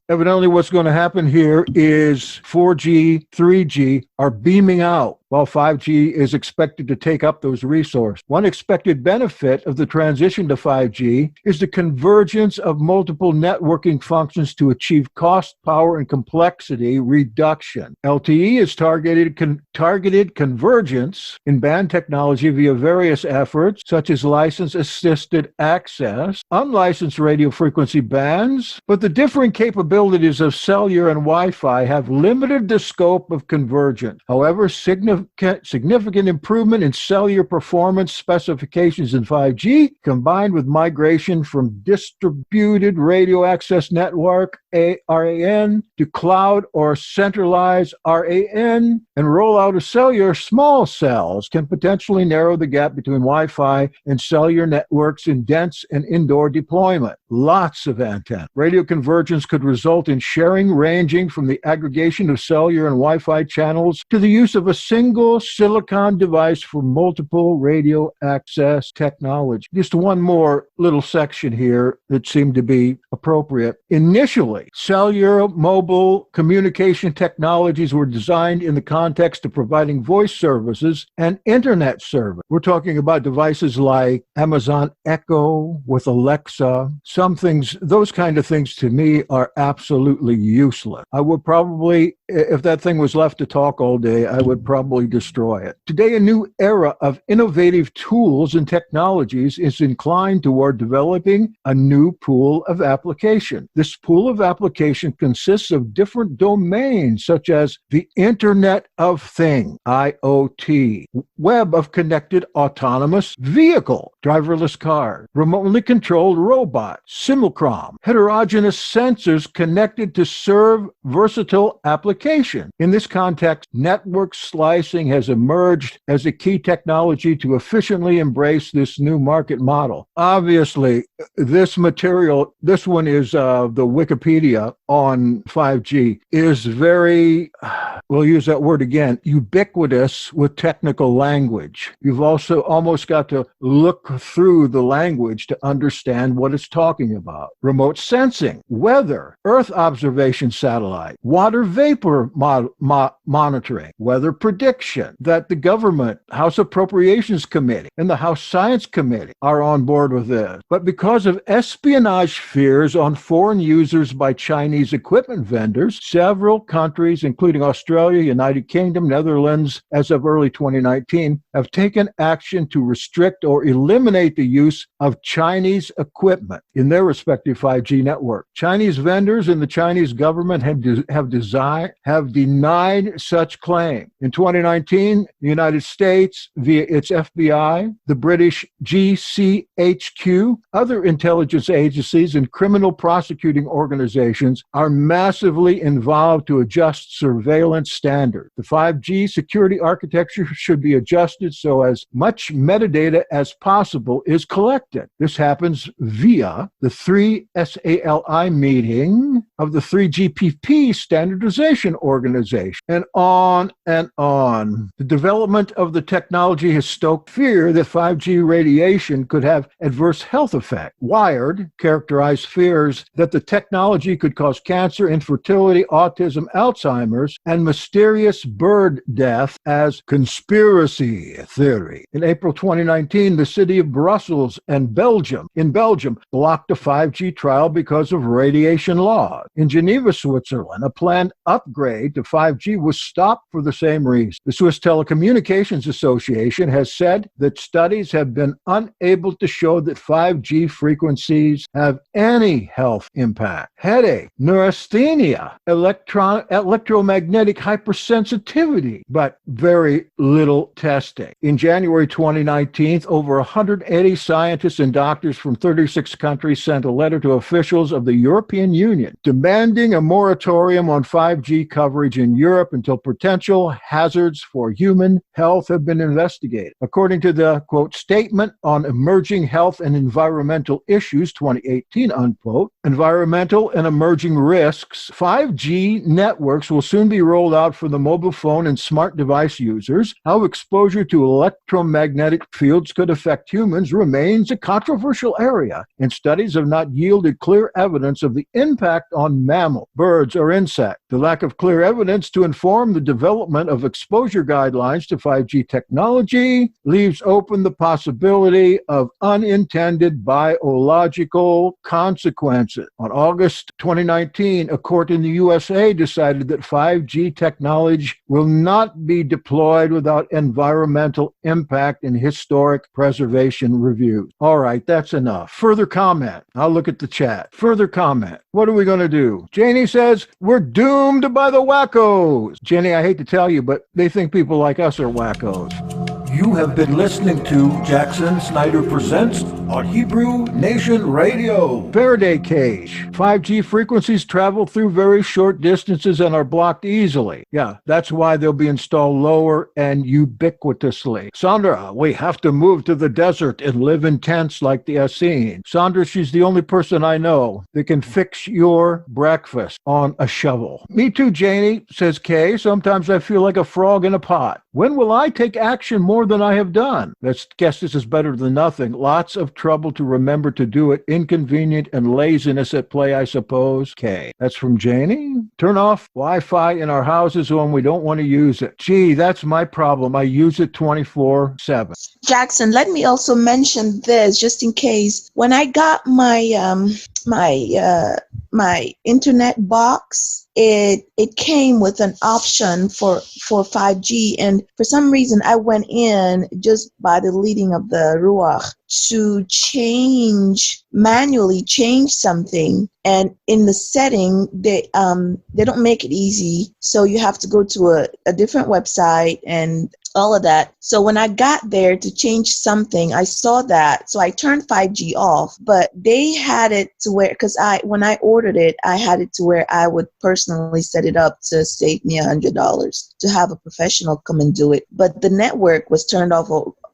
evidently what's going to happen here is 4G, 3G are beaming out, while 5G is expected to take up those resources. One expected benefit of the transition to 5G is the convergence of multiple networking functions to achieve cost, power, and complexity reduction. LTE is targeted convergence in band technology via various efforts, such as license-assisted access, unlicensed radio frequency bands, but the differing capabilities of cellular and Wi-Fi have limited the scope of convergence. However, significant improvement in cellular performance specifications in 5G, combined with migration from distributed radio access network RAN to cloud or centralized RAN, and rollout of cellular small cells can potentially narrow the gap between Wi-Fi and cellular networks in dense and indoor deployment. Lots of antenna. Radio convergence could result in sharing ranging from the aggregation of cellular and Wi-Fi channels to the use of a single silicon device for multiple radio access technology. Just one more little section here that seemed to be appropriate. Initially, cellular mobile communication technologies were designed in the context of providing voice services and internet service. We're talking about devices like Amazon Echo with Alexa. Some things, those kind of things to me are absolutely useless. I would probably, if that thing was left to talk all day, I would probably destroy it. Today, a new era of innovative tools and technologies is inclined toward developing a new pool of application. This pool of application consists of different domains such as the Internet of Things, IoT, Web of Connected Autonomous Vehicle, driverless cars, remotely controlled robots, simulacrum, heterogeneous sensors connected to serve versatile application. In this context, network slicing has emerged as a key technology to efficiently embrace this new market model. Obviously, this material, this one is the Wikipedia on 5G, is very, we'll use that word again, ubiquitous with technical language. You've also almost got to look through the language to understand what it's talking about. Remote sensing, weather, Earth observation satellite, water vapor monitoring, weather prediction, that the government, House Appropriations Committee, and the House Science Committee are on board with this. But because of espionage fears on foreign users by Chinese equipment vendors, several countries, including Australia, United Kingdom, Netherlands, as of early 2019, have taken action to restrict or eliminate the use of Chinese equipment in their respective 5G network. Chinese vendors and the Chinese government have denied such claim. In 2019, the United States, via its FBI, the British GCHQ, other intelligence agencies, and criminal prosecuting organizations are massively involved to adjust surveillance standards. The 5G security architecture should be adjusted so as much metadata as possible is collected. This happens via the 3SALI meeting of the 3GPP standardization organization, and on and on. The development of the technology has stoked fear that 5G radiation could have adverse health effects. Wired characterized fears that the technology could cause cancer, infertility, autism, Alzheimer's, and mysterious bird death as conspiracy theory. In April 2019, the city of Brussels and Belgium blocked a 5G trial because of radiation laws. In Geneva, Switzerland, a planned upgrade to 5G was stopped for the same reason. The Swiss Telecommunications Association has said that studies have been unable to show that 5G frequencies have any health impact. Headache, neurasthenia, electromagnetic hypersensitivity, but very little testing. In January 2019, over 180 scientists and doctors from 36 countries sent a letter to officials of the European Union demanding a moratorium on 5G coverage in Europe until potential hazards for human health have been investigated. According to the, quote, Statement on Emerging Health and Environmental Issues 2018, unquote, environmental and emerging risks, 5G networks will soon be rolled out for the mobile phone and smart device users. How exposure to electromagnetic fields could affect humans remains a controversial area, and studies have not yielded clear evidence of the impact on mammals, birds, or insects. The lack of clear evidence to inform the development of exposure guidelines to 5G technology leaves open the possibility of unintended biological consequences. On August 2019, a court in the USA decided that 5G technology will not be deployed without environmental impact and historic preservation reviews. All right, that's enough. Further comment. I'll look at the chat. Further comment. What are we going to do? Janie says, we're doomed by the wackos. Jenny, I hate to tell you, but they think people like us are wackos. You have been listening to Jackson Snyder Presents on Hebrew Nation Radio. Faraday cage. 5G frequencies travel through very short distances and are blocked easily. Yeah, that's why they'll be installed lower and ubiquitously. Sandra, we have to move to the desert and live in tents like the Essene. Sandra, she's the only person I know that can fix your breakfast on a shovel. Me too, Janie, says Kay. Sometimes I feel like a frog in a pot. When will I take action more than I have done? Let's guess this is better than nothing. Lots of trouble to remember to do it. Inconvenient and laziness at play, I suppose. Kay. That's from Janie. Turn off Wi-Fi in our houses when we don't want to use it. Gee, that's my problem. I use it 24/7. Jackson, let me also mention this just in case. When I got my my internet box, it came with an option for 5G, and for some reason I went in just by the leading of the Ruach to manually change something, and in the setting they don't make it easy, so you have to go to a different website and all of that. So when I got there to change something, I saw that, so I turned 5G off, but they had it to where, because when I ordered it, I had it to where I would personally set it up to save me $100 to have a professional come and do it, but the network was turned off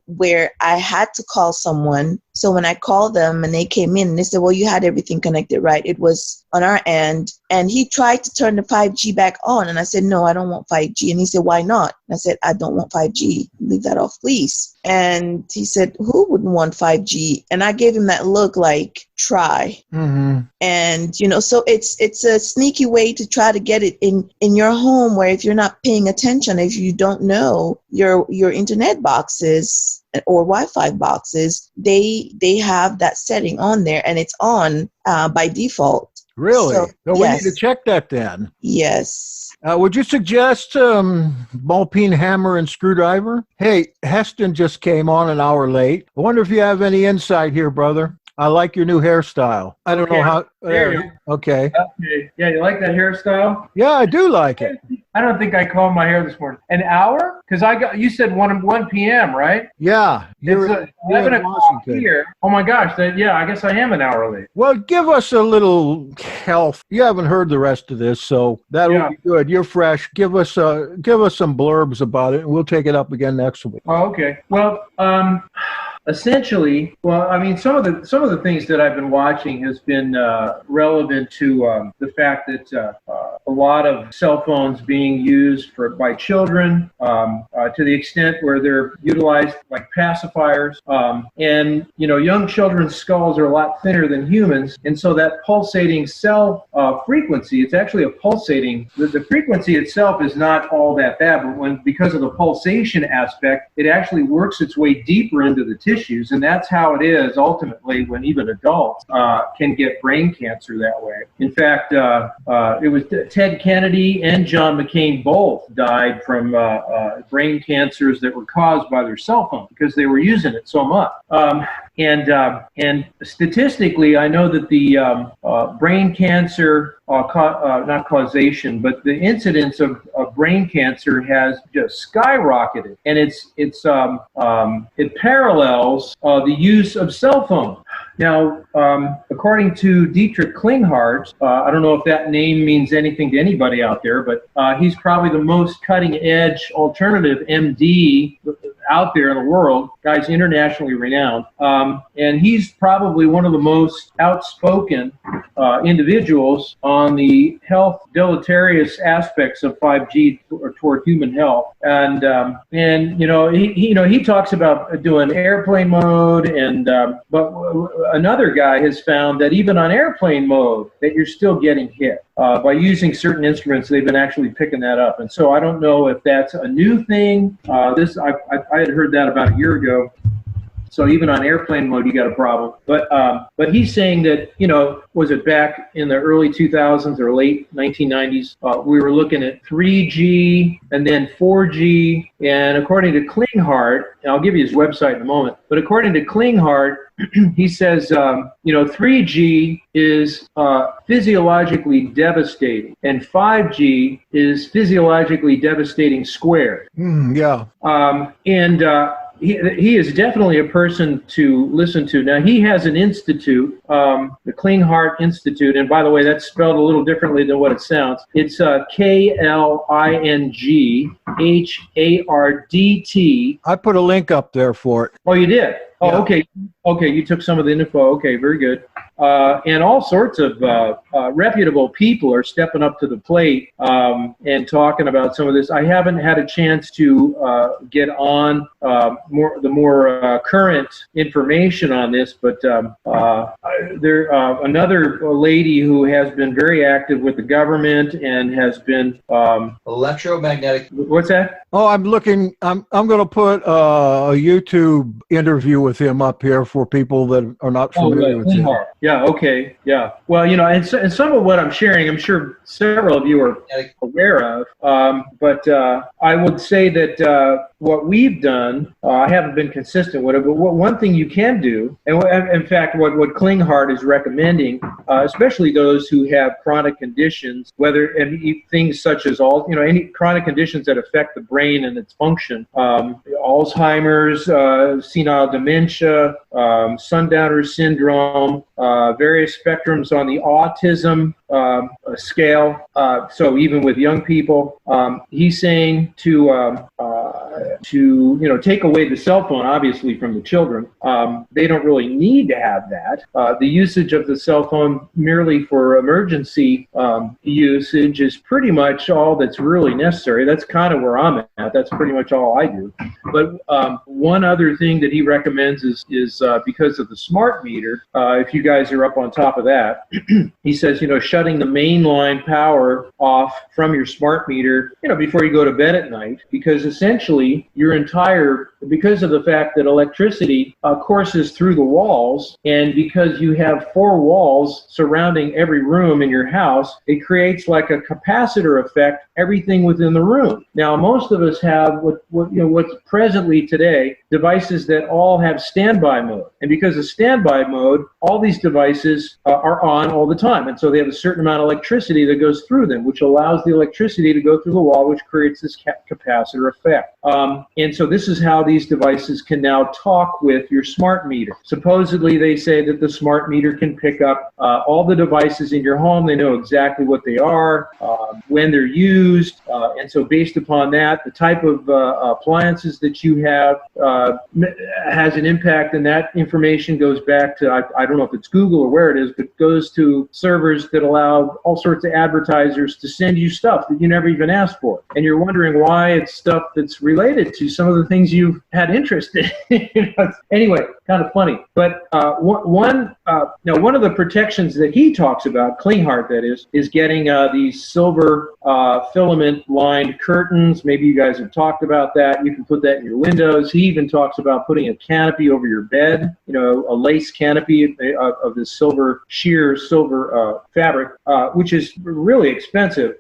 where I had to call someone. So when I called them and they came in, they said, well, you had everything connected, right? It was on our end. And he tried to turn the 5G back on. And I said, no, I don't want 5G. And he said, why not? And I said, I don't want 5G. Leave that off, please. And he said, who wouldn't want 5G? And I gave him that look like, try. Mm-hmm. And, so it's a sneaky way to try to get it in your home, where if you're not paying attention, if you don't know your internet boxes or Wi-Fi boxes, they have that setting on there, and it's on by default. Really? So we yes. need to check that then. Yes. Would you suggest ball peen hammer and screwdriver? Hey, Heston just came on an hour late. I wonder if you have any insight here, brother. I like your new hairstyle. I don't know how. Okay. Okay. Yeah, you like that hairstyle? Yeah, I do like it. I don't think I combed my hair this morning. An hour? Because you said 1 p.m., right? Yeah. You're 11 o'clock here. Oh my gosh. Yeah, I guess I am an hour late. Well, give us a little health. You haven't heard the rest of this, so that'll be good. You're fresh. Give us some blurbs about it, and we'll take it up again next week. Oh, okay. Well, essentially, some of the things that I've been watching has been relevant to the fact that a lot of cell phones being used by children to the extent where they're utilized like pacifiers, and young children's skulls are a lot thinner than humans, and so that pulsating cell frequency, it's actually a pulsating. The frequency itself is not all that bad, but because of the pulsation aspect, it actually works its way deeper into the tissues, and that's how it is ultimately when even adults can get brain cancer that way. In fact, it was Ted Kennedy and John McCain both died from brain cancers that were caused by their cell phone because they were using it so much. And statistically, I know that the brain cancer, not causation, but the incidence of brain cancer has just skyrocketed, and it parallels the use of cell phones. Now, according to Dietrich Klinghardt, I don't know if that name means anything to anybody out there, but he's probably the most cutting-edge alternative MD out there in the world. Guy's internationally renowned, and he's probably one of the most outspoken individuals on the health deleterious aspects of 5G toward human health. And he talks about doing airplane mode, and but another guy has found that even on airplane mode that you're still getting hit by using certain instruments. They've been actually picking that up, and so I don't know if that's a new thing. I had heard that about a year ago. So even on airplane mode, you got a problem. But he's saying that, was it back in the early 2000s or late 1990s, we were looking at 3G and then 4G. And according to Klinghardt, and I'll give you his website in a moment, but according to Klinghardt, he says, 3G is physiologically devastating, and 5G is physiologically devastating squared. Yeah. he is definitely a person to listen to. Now, he has an institute, the Clean Heart Institute, and by the way, that's spelled a little differently than what it sounds. It's KLINGHARDT. I put a link up there for it. Oh, you did? Oh, Yeah. okay. Okay, you took some of the info. Okay, very good. And all sorts of reputable people are stepping up to the plate and talking about some of this. I haven't had a chance to get on the more current information on this, but another lady who has been very active with the government and has been electromagnetic. What's that? Oh, I'm looking. I'm going to put a YouTube interview with him up here for people that are not familiar with him. Yeah. Okay. Yeah. Well, and some of what I'm sharing, I'm sure several of you are aware of. But I would say that what we've done, I haven't been consistent with it. But one thing you can do, and in fact, what Klinghardt is recommending, especially those who have chronic conditions, things such as any chronic conditions that affect the brain and its function, Alzheimer's, senile dementia, sundowner syndrome, various spectrums on the autism scale. So even with young people, he's saying to take away the cell phone, obviously, from the children. They don't really need to have that. The usage of the cell phone merely for emergency usage is pretty much all that's really necessary. That's kind of where I'm at. That's pretty much all I do. But one other thing that he recommends is because of the smart meter, if you guys are up on top of that, he says, shutting the mainline power off from your smart meter, before you go to bed at night, because essentially because of the fact that electricity courses through the walls, and because you have 4 walls surrounding every room in your house, it creates like a capacitor effect, everything within the room. Now, most of us have what's presently today, devices that all have standby mode. And because of standby mode, all these devices are on all the time. And so they have a certain amount of electricity that goes through them, which allows the electricity to go through the wall, which creates this capacitor effect. And so this is how these devices can now talk with your smart meter. Supposedly, they say that the smart meter can pick up all the devices in your home. They know exactly what they are, when they're used. And so based upon that, the type of appliances that you have has an impact, and that information goes back to, I don't know if it's Google or where it is, but goes to servers that allow all sorts of advertisers to send you stuff that you never even asked for. And you're wondering why it's stuff that's related to some of the things you've had interest in. Anyway, kind of funny. But one of the protections that he talks about, Klinghardt that is getting these silver filament-lined curtains. Maybe you guys have talked about that. You can put that in your windows. He even talks about putting a canopy over your bed, a lace canopy of this sheer silver fabric, which is really expensive.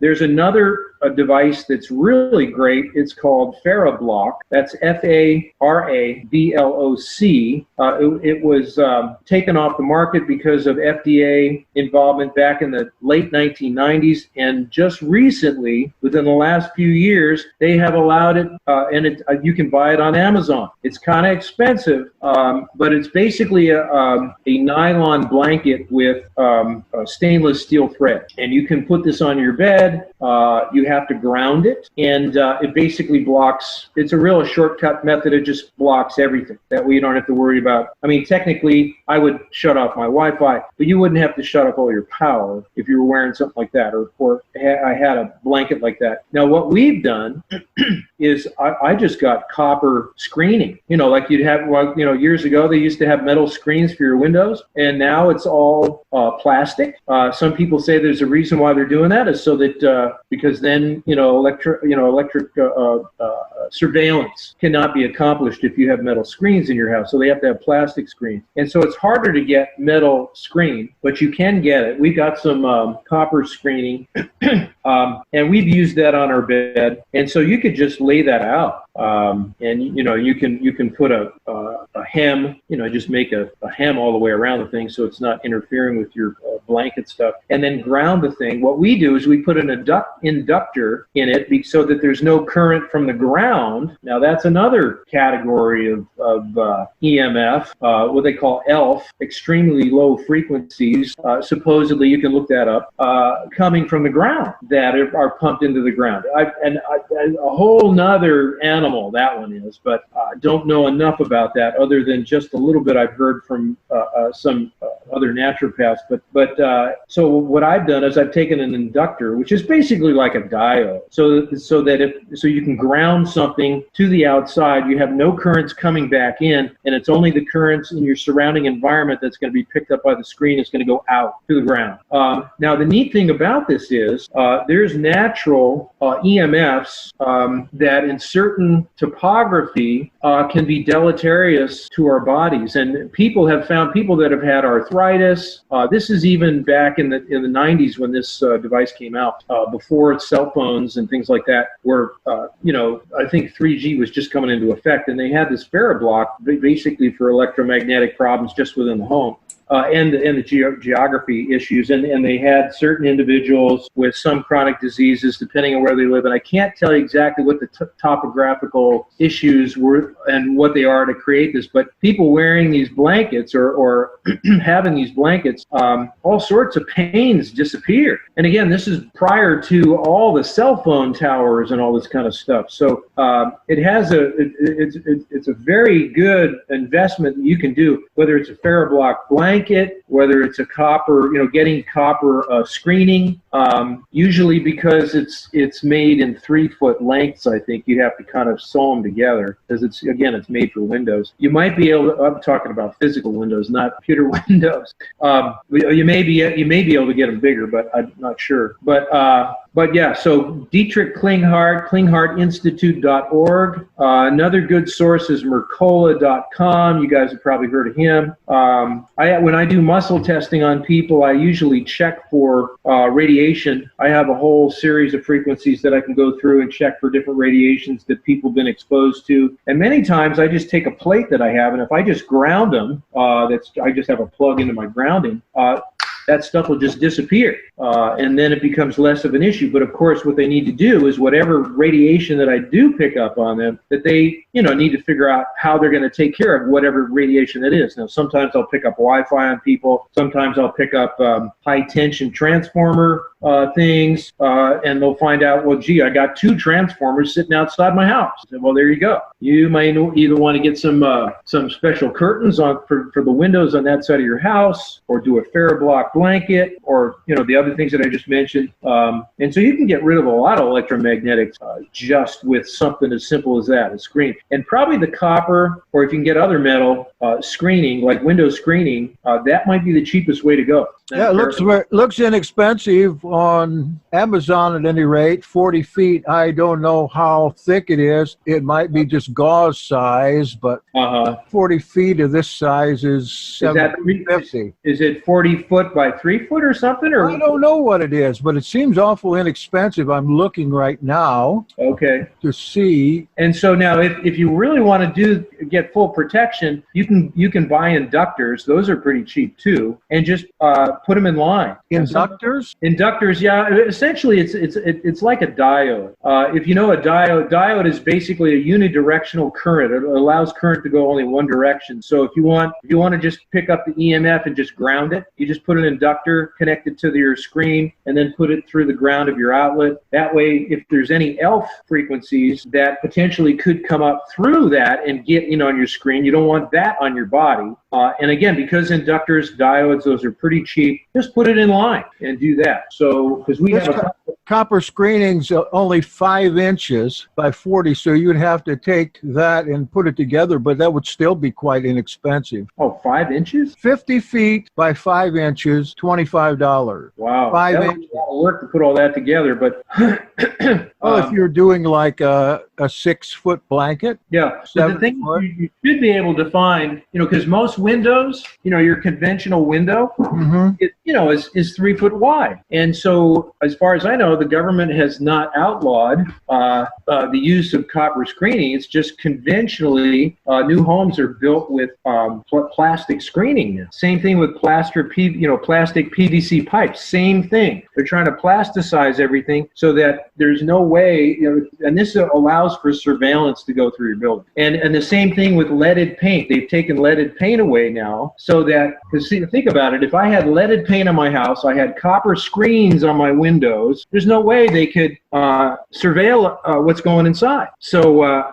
There's another device that's really great. It's called FaraBlock. That's FARABLOC. It was taken off the market because of FDA involvement back in the late 1990s, and just recently, within the last few years, they have allowed it, and you can buy it on Amazon. It's kind of expensive, but it's basically a nylon blanket with stainless steel thread, and you can put this on your bed. You have to ground it, and it basically blocks. It's a real shortcut method. It just blocks everything. That way you don't have to worry about. I mean, technically, I would shut off my Wi-Fi, but you wouldn't have to shut off all your power if you were wearing something like that, or I had a blanket like that. Now, what we've done is I just got copper screening. Like you'd have, years ago they used to have metal screens for your windows, and now it's all plastic. Some people say there's a reason why they're doing that is so that because then electric surveillance cannot be accomplished if you have metal screens in your house. So they have to have plastic screens, and so it's harder to get metal screen, but you can get it. We got some copper screening, and we've used that on our bed, and so you could just lay that out. And you can put a hem, just make a hem all the way around the thing so it's not interfering with your blanket stuff, and then ground the thing. What we do is we put an inductor in it so that there's no current from the ground. Now that's another category of EMF, what they call ELF, extremely low frequencies. Supposedly, you can look that up, coming from the ground that are pumped into the ground. A whole nother animal that one is, but I don't know enough about that other than just a little bit I've heard from some other naturopaths. So what I've done is I've taken an inductor, which is basically like a diode, so you can ground something to the outside. You have no currents coming back in, and it's only the currents in your surrounding environment that's going to be picked up by the screen. It's going to go out to the ground. Now, the neat thing about this is there's natural EMFs that in certain topography can be deleterious to our bodies, and people have found people that have had arthritis. This is even back in the 90s when this device came out, before cell phones and things like that were, I think 3G was just coming into effect, and they had this Ferroblock basically for electromagnetic problems just within the home. And the geography issues, and they had certain individuals with some chronic diseases depending on where they live, and I can't tell you exactly what the topographical issues were and what they are to create this, but people wearing these blankets or having these blankets, all sorts of pains disappear. And again, this is prior to all the cell phone towers and all this kind of stuff. So it's a very good investment that you can do, whether it's a Ferroblock blanket, whether it's a copper, getting copper screening. Usually because it's made in 3-foot lengths, I think you have to kind of sew them together because it's made for windows. You might be able to, I'm talking about physical windows, not computer windows. You may be able to get them bigger, but I'm not sure. But yeah, so Dietrich Klinghardt, klinghartinstitute.org. Another good source is Mercola.com. You guys have probably heard of him. When I do muscle testing on people, I usually check for radiation. I have a whole series of frequencies that I can go through and check for different radiations that people have been exposed to. And many times I just take a plate that I have, and if I just ground them, I just have a plug into my grounding, that stuff will just disappear, and then it becomes less of an issue. But of course, what they need to do is whatever radiation that I do pick up on them, that they need to figure out how they're going to take care of whatever radiation it is. Now, sometimes I'll pick up Wi-Fi on people. Sometimes I'll pick up high tension transformer things, and they'll find out, well, gee, I got 2 transformers sitting outside my house. I said, well, there you go. You might either want to get some special curtains on for the windows on that side of your house, or do a Ferroblock blanket, or the other things that I just mentioned. And so you can get rid of a lot of electromagnetics just with something as simple as that, a screen. And probably the copper, or if you can get other metal screening, like window screening, that might be the cheapest way to go. Yeah, it looks inexpensive on Amazon at any rate. 40 feet. I don't know how thick it is. It might be just gauze size, but 40 feet of this size is $750. Is it 40 foot by 3 foot or something? Or I don't know what it is, but it seems awful inexpensive. I'm looking right now. Okay. To see. And so now, if you really want to get full protection, you can buy inductors. Those are pretty cheap too, and just put them in line. Inductors? Inductors, yeah. Essentially, it's like a diode. If you know a diode is basically a unidirectional current. It allows current to go only one direction. So if you want to just pick up the EMF and just ground it, you just put an inductor connected to your screen and then put it through the ground of your outlet. That way, if there's any ELF frequencies that potentially could come up through that and get on your screen, you don't want that on your body. And again, because inductors, diodes, those are pretty cheap, just put it in line and do that. So, because we have copper screening's only 5 inches by 40, so you would have to take that and put it together, but that would still be quite inexpensive. Oh, 5 inches? 50 feet by 5 inches, $25. Wow. 5 inches. A lot of work to put all that together, but well, if you're doing like a 6-foot blanket. Yeah. So the thing you should be able to find, because most windows, your conventional window, is 3 foot wide. And so as far as I know, no, the government has not outlawed the use of copper screening. It's just conventionally, new homes are built with plastic screening now. Same thing with plastic PVC pipes. Same thing. They're trying to plasticize everything so that there's no way, and this allows for surveillance to go through your building. And the same thing with leaded paint. They've taken leaded paint away now so that, because think about it, if I had leaded paint on my house, I had copper screens on my windows, there's no way they could surveil what's going inside. So,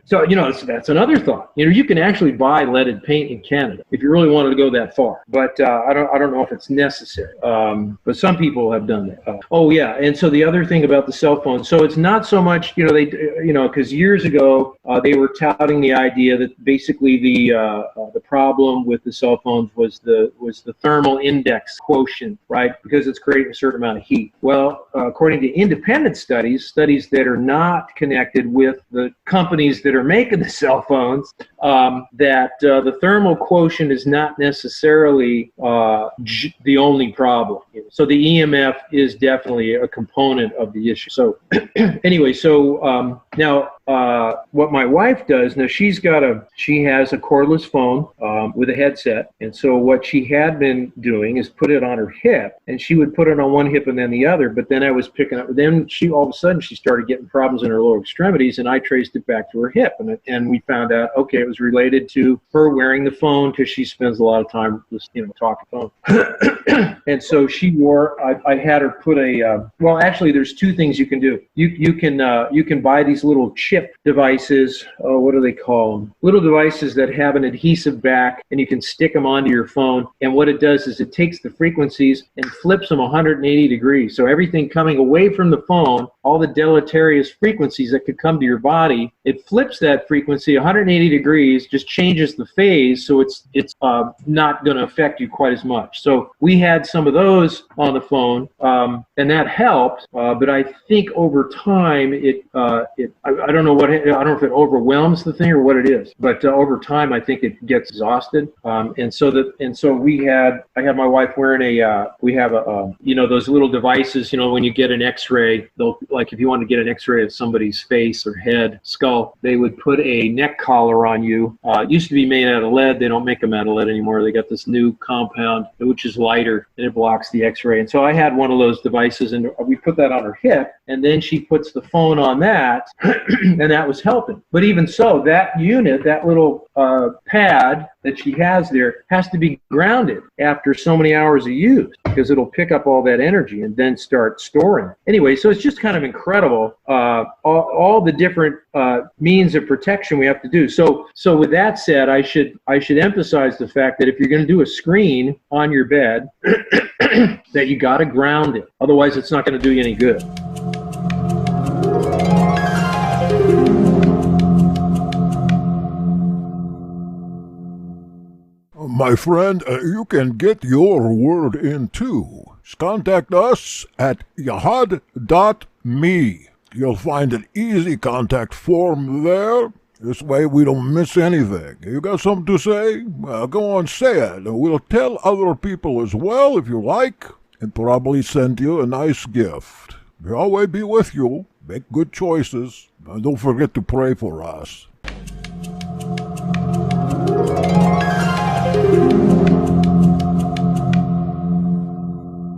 that's another thought. You can actually buy leaded paint in Canada if you really wanted to go that far. But I don't know if it's necessary. But some people have done that. And so the other thing about the cell phone, so it's not so much, because years ago they were touting the idea that basically the problem with the cell phones was the thermal index quotient, right? Because it's creating a certain amount of heat. Well, according to independent studies that are not connected with the companies that are making the cell phones, that the thermal quotient is not necessarily the only problem. So the EMF is definitely a component of the issue. So anyway, now what my wife does, now she has a cordless phone with a headset, and so what she had been doing is put it on her hip, and she would put it on one hip and then the other, but then I was picking up, then all of a sudden she started getting problems in her lower extremities, and I traced it back to her hip, and we found out, okay, it was related to her wearing the phone because she spends a lot of time just, talking phone. And so she wore, I had her put actually there's two things you can do. You can buy these little chip devices, what do they call them? Little devices that have an adhesive back, and you can stick them onto your phone, and what it does is it takes the frequencies and flips them 180 degrees. So everything coming away from the phone, all the deleterious frequencies that could come to your body, it flips that frequency 180 degrees, just changes the phase, so it's not going to affect you quite as much. So we had some of those on the phone, and that helped, but I think over time I don't know if it overwhelms the thing or what it is, but over time I think it gets exhausted, and so I had my wife wearing those little devices, when you get an X-ray, like if you want to get an X-ray of somebody's face or head, skull, they would put a neck collar on you. It used to be made out of lead. They don't make them out of lead anymore. They got this new compound which is lighter, and it blocks the X-ray. And so I had one of those devices, and we put that on her hip, and then she puts the phone on that, and that was helping. But even so, that unit, that little pad that she has there, has to be grounded after so many hours of use, because it'll pick up all that energy and then start storing it. Anyway, so it's just kind of incredible, all the different means of protection we have to do. So with that said, I should emphasize the fact that if you're going to do a screen on your bed, that you got to ground it. Otherwise, it's not going to do you any good. My friend, you can get your word in too. Contact us at yahad.me. You'll find an easy contact form there. This way we don't miss anything. You got something to say? Well, go on, say it. We'll tell other people as well if you like, and probably send you a nice gift. May always be with you. Make good choices. And don't forget to pray for us.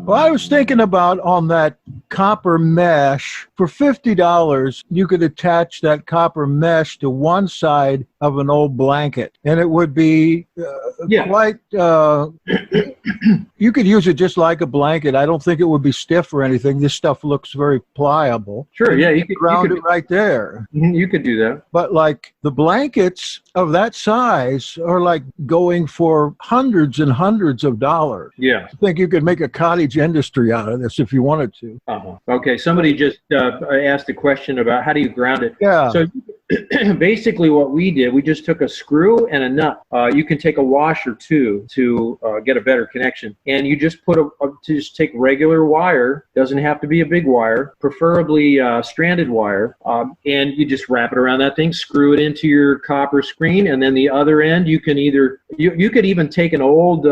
Well, I was thinking about on that copper mesh, for $50, you could attach that copper mesh to one side of an old blanket, and it would be quite, you could use it just like a blanket. I don't think it would be stiff or anything. This stuff looks very pliable. Sure, yeah. You could ground it right there. You could do that. But like the blankets of that size are like going for hundreds and hundreds of dollars. Yeah. I think you could make a cottage industry out of this if you wanted to. Okay, somebody just asked a question about how do you ground it. Yeah. So basically what we did, we just took a screw and a nut. You can take a washer too to get a better connection. And you just just take regular wire, doesn't have to be a big wire, preferably stranded wire, and you just wrap it around that thing, screw it into your copper screen. screen, and then the other end you can either you could even take an old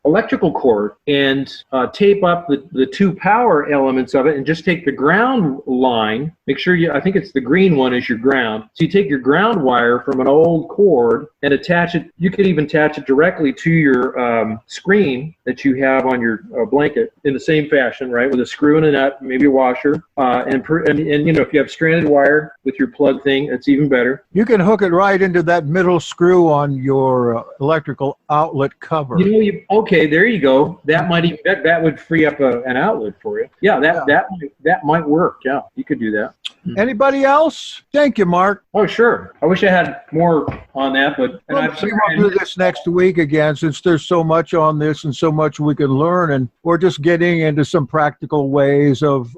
electrical cord and tape up the two power elements of it, and just take the ground line. Make sure I think it's the green one is your ground. So you take your ground wire from an old cord and attach it. You could even attach it directly to your screen that you have on your blanket in the same fashion, right? With a screw and a nut, maybe a washer, and you know, if you have stranded wire with your plug thing, it's even better. You can hook it right into that middle screw on your electrical outlet cover. You know, okay, there you go. That might even that would free up an outlet for you. Yeah, that might work. Yeah, you could do that. Anybody else? Thank you, Mark. Oh, sure. I wish I had more on that, but we'll do this next week again, since there's so much on this and so much we can learn, and we're just getting into some practical ways of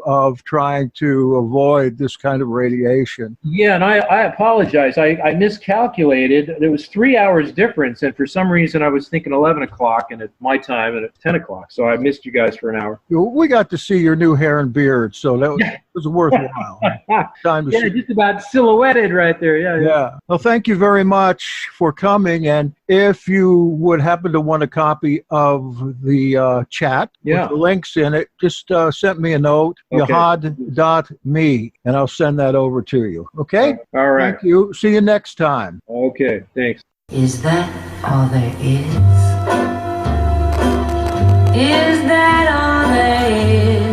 trying to avoid this kind of radiation. Yeah, and I apologize. I miscalculated. There was 3 hours difference, and for some reason I was thinking 11 o'clock and at my time and at 10 o'clock, so I missed you guys for an hour. We got to see your new hair and beard, so that was worthwhile. Time to see. Just about silhouetted right there. Yeah. Well, thank you very much for coming, and if you would happen to want a copy of the chat with the links in it, just send me a note, yahad.me, and I'll send that over to you. Okay? All right. Thank you. See you next time. Okay, thanks. Is that all there is? Is that all there is?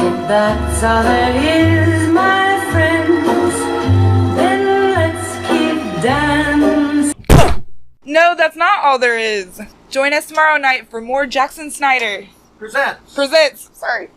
If that's all there is, my friends, then let's keep dancing. No, that's not all there is. Join us tomorrow night for more Jackson Snyder. Presents. Sorry.